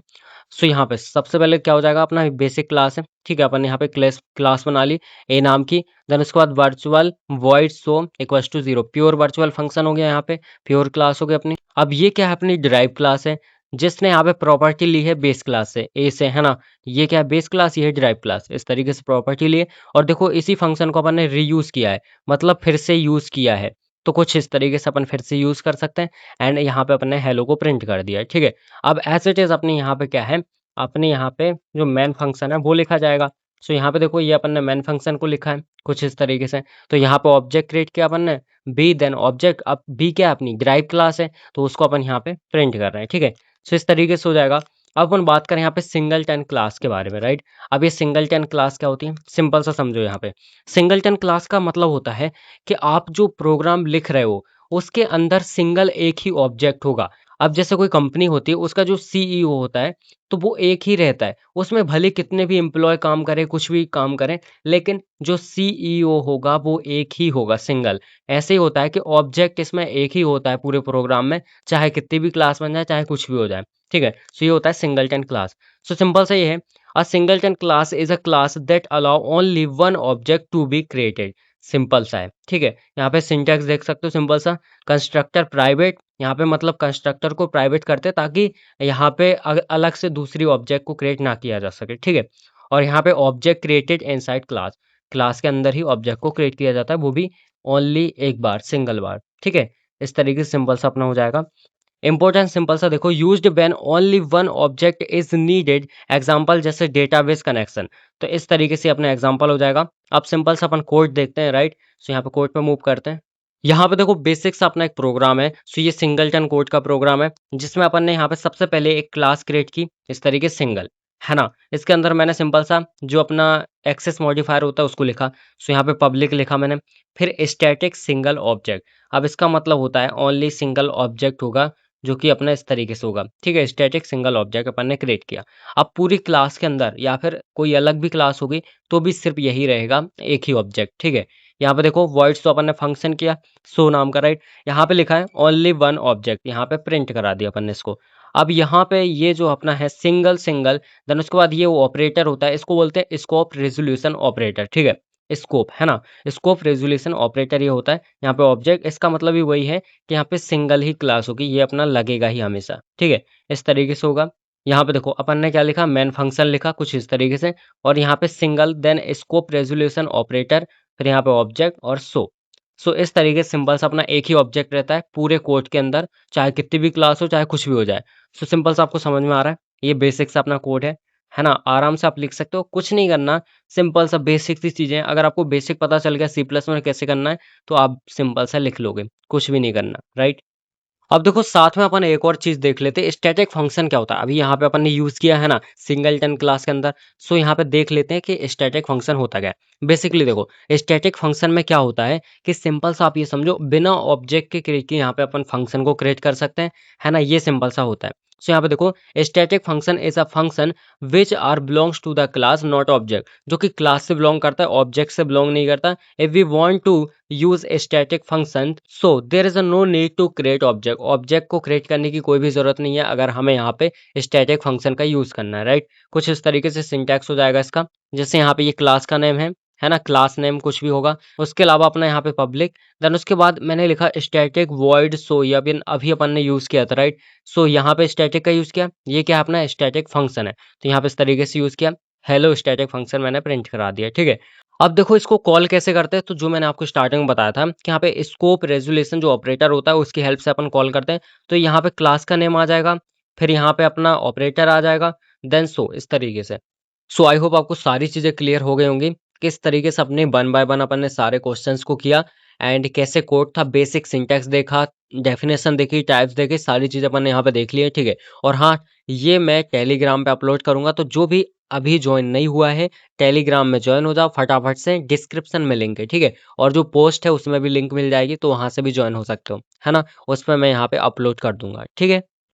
Speaker 1: सो यहाँ पे सबसे पहले क्या हो जाएगा, अपना बेसिक क्लास है, ठीक है। अपन ने यहाँ पे क्लास क्लास बना ली ए नाम की। देन उसके बाद virtual void so equals to zero, pure virtual function हो गया, यहाँ पे प्योर क्लास हो गई अपनी। अब ये क्या है, अपनी डिराइव क्लास है, जिसने यहाँ पे प्रॉपर्टी ली है बेस क्लास से, ए से, है ना। ये क्या है, बेस क्लास, ये है डिराइव क्लास, इस तरीके से प्रॉपर्टी ली है। और देखो इसी फंक्शन को अपन ने रीयूज किया है, मतलब फिर से यूज किया है। तो कुछ इस तरीके से अपन फिर से यूज कर सकते हैं। एंड यहाँ पे अपन ने हेलो को प्रिंट कर दिया है, ठीक है। अब एज इट इज अपने यहाँ पे क्या है, अपने यहाँ पे जो मेन फंक्शन है वो लिखा जाएगा। सो यहाँ पे देखो ये अपन ने मेन फंक्शन को लिखा है कुछ इस तरीके से। तो यहाँ पे ऑब्जेक्ट क्रिएट किया अपन ने बी, देन ऑब्जेक्ट, अब बी क्या है, अपनी डिराइव क्लास है, तो उसको अपन यहाँ पे प्रिंट कर रहे हैं, ठीक है। सो इस तरीके से हो जाएगा। अब अपन बात करें यहाँ पे सिंगलटन क्लास के बारे में, राइट। अब ये सिंगलटन क्लास क्या होती है, सिंपल सा समझो। यहाँ पे सिंगलटन क्लास का मतलब होता है कि आप जो प्रोग्राम लिख रहे हो उसके अंदर सिंगल एक ही ऑब्जेक्ट होगा। अब जैसे कोई कंपनी होती है, उसका जो सीईओ होता है, तो वो एक ही रहता है, उसमें भले कितने भी एम्प्लॉय काम करें, कुछ भी काम करें, लेकिन जो सीईओ होगा वो एक ही होगा, सिंगल। ऐसे ही होता है कि ऑब्जेक्ट इसमें एक ही होता है पूरे प्रोग्राम में, चाहे कितनी भी क्लास बन जाए, चाहे कुछ भी हो जाए, ठीक है। सो ये होता है सिंगलटन क्लास। सो सिंपल सा ये है, a singleton class is a class that allow only one object to be created. Simple सा है, ठीक है। यहाँ पे सिंटैक्स देख सकते हो, सिंपल सा। कंस्ट्रक्टर प्राइवेट, यहाँ पे मतलब कंस्ट्रक्टर को प्राइवेट करते हैं ताकि यहाँ पे अलग से दूसरी ऑब्जेक्ट को क्रिएट ना किया जा सके, ठीक है। और यहाँ पे object created inside class, class के अंदर ही ऑब्जेक्ट को क्रिएट किया जाता है, वो भी ओनली एक बार, सिंगल बार, ठीक है। इस तरीके से सिंपल सा अपना हो जाएगा। इंपॉर्टेंट सिंपल सा देखो, used when only one object is needed. Example जैसे डेटाबेस कनेक्शन, तो इस तरीके से अपना एग्जांपल हो जाएगा। अब सिंपल सा अपन कोड देखते हैं, राइट। सो यहाँ पे कोड पे मूव करते हैं। यहाँ पे देखो बेसिक सा अपना एक प्रोग्राम है। सो ये सिंगलटन कोड का प्रोग्राम है, जिसमें अपन ने यहाँ पे सबसे पहले एक क्लास क्रिएट की, इस तरीके सिंगल, है ना। इसके अंदर मैंने सिंपल सा जो अपना एक्सेस मॉडिफायर होता है उसको लिखा। सो यहाँ पे पब्लिक लिखा मैंने, फिर स्टैटिक सिंगल ऑब्जेक्ट। अब इसका मतलब होता है ओनली सिंगल ऑब्जेक्ट होगा, जो कि अपना इस तरीके से होगा, ठीक है। स्टैटिक सिंगल ऑब्जेक्ट अपन ने क्रिएट किया। अब पूरी क्लास के अंदर या फिर कोई अलग भी क्लास होगी तो भी सिर्फ यही रहेगा, एक ही ऑब्जेक्ट, ठीक है। यहाँ पे देखो वॉइड्स तो अपन ने फंक्शन किया, सो नाम का, राइट। यहाँ पे लिखा है ओनली वन ऑब्जेक्ट, यहाँ पे प्रिंट करा दिया अपन ने इसको। अब यहाँ पे ये जो अपना है सिंगल सिंगल, देन उसके बाद ये वो ऑपरेटर होता है, इसको बोलते हैं स्कोप रेजोल्यूशन ऑपरेटर, ठीक है। स्कोप, है ना। स्कोप रेजोल्यूशन ऑपरेटर ये होता है। यहाँ पे ऑब्जेक्ट, इसका मतलब ही वही है कि यहाँ पे सिंगल ही क्लास होगी, ये अपना लगेगा ही हमेशा, ठीक है। इस तरीके से होगा। यहाँ पे देखो अपन ने क्या लिखा, मेन फंक्शन लिखा कुछ इस तरीके से, और यहाँ पे single, then scope resolution operator, फिर यहाँ पे ऑब्जेक्ट और सो इस तरीके से सिंपल सा अपना एक ही ऑब्जेक्ट रहता है पूरे कोड के अंदर, चाहे कितनी भी क्लास हो, चाहे कुछ भी हो जाए। सो सिंपल सा आपको समझ में आ रहा है, ये बेसिक सा अपना कोड है ना। आराम से आप लिख सकते हो, कुछ नहीं करना, सिंपल सा बेसिक सी चीजें। अगर आपको बेसिक पता चल गया सी प्लस में कैसे करना है, तो आप सिंपल सा लिख लोगे, कुछ भी नहीं करना, राइट। अब देखो साथ में अपन एक और चीज देख लेते हैं, स्टैटिक फंक्शन क्या होता है। अभी यहाँ पे अपन ने यूज किया है ना सिंगलटन क्लास के अंदर। सो यहाँ पे देख लेते हैं कि स्टैटिक फंक्शन होता क्या है। बेसिकली देखो स्टैटिक फंक्शन में क्या होता है कि सिंपल सा आप ये समझो, बिना ऑब्जेक्ट के क्रिएट किए यहाँ पे अपन फंक्शन को क्रिएट कर सकते हैं, है ना। ये सिंपल सा होता है। सो यहाँ पे देखो static function is a function which are belongs to the class not object, जो कि क्लास से बिलोंग करता है, ऑब्जेक्ट से बिलोंग नहीं करता। If we want to use static function, so there is a no need to create object. Object को क्रिएट करने की कोई भी जरूरत नहीं है अगर हमें यहाँ पे स्टैटिक फंक्शन का यूज करना है, राइट। कुछ इस तरीके से सिंटैक्स हो जाएगा इसका। जैसे यहाँ पे ये क्लास का नेम है ना, क्लास नेम कुछ भी होगा। उसके अलावा अपना यहाँ पे पब्लिक, देन उसके बाद मैंने लिखा स्टैटिक वॉइड सो, ये अभी अभी अपन ने यूज किया था, राइट। सो यहाँ पे स्टैटिक का यूज किया, ये क्या है अपना स्टैटिक फंक्शन है, तो यहाँ पे इस तरीके से यूज किया। हेलो स्टैटिक फंक्शन मैंने प्रिंट करा दिया, ठीक है। अब देखो इसको कॉल कैसे करते हैं, तो जो मैंने आपको स्टार्टिंग में बताया था कि यहाँ पे स्कोप रेजोल्यूशन जो ऑपरेटर होता है उसकी हेल्प से अपन कॉल करते हैं। तो यहाँ पे क्लास का नेम आ जाएगा, फिर यहाँ पे अपना ऑपरेटर आ जाएगा, देन सो इस तरीके से। सो आई होप आपको सारी चीजें क्लियर हो गई होंगी, किस तरीके से अपने वन बाय वन अपन ने सारे क्वेश्चंस को किया, एंड कैसे कोड था, बेसिक सिंटैक्स देखा, डेफिनेशन देखी, टाइप्स देखे, सारी चीज़ अपन ने यहाँ पे देख ली है, ठीक है। और हाँ, ये मैं टेलीग्राम पे अपलोड करूँगा, तो जो भी अभी जॉइन नहीं हुआ है, टेलीग्राम में जॉइन हो जाओ फटाफट से, डिस्क्रिप्शन में लिंक है, ठीक है। और जो पोस्ट है उसमें भी लिंक मिल जाएगी, तो वहाँ से भी जॉइन हो सकते हो, है ना। उसमें मैं यहाँ पे अपलोड कर दूंगा, ठीक है।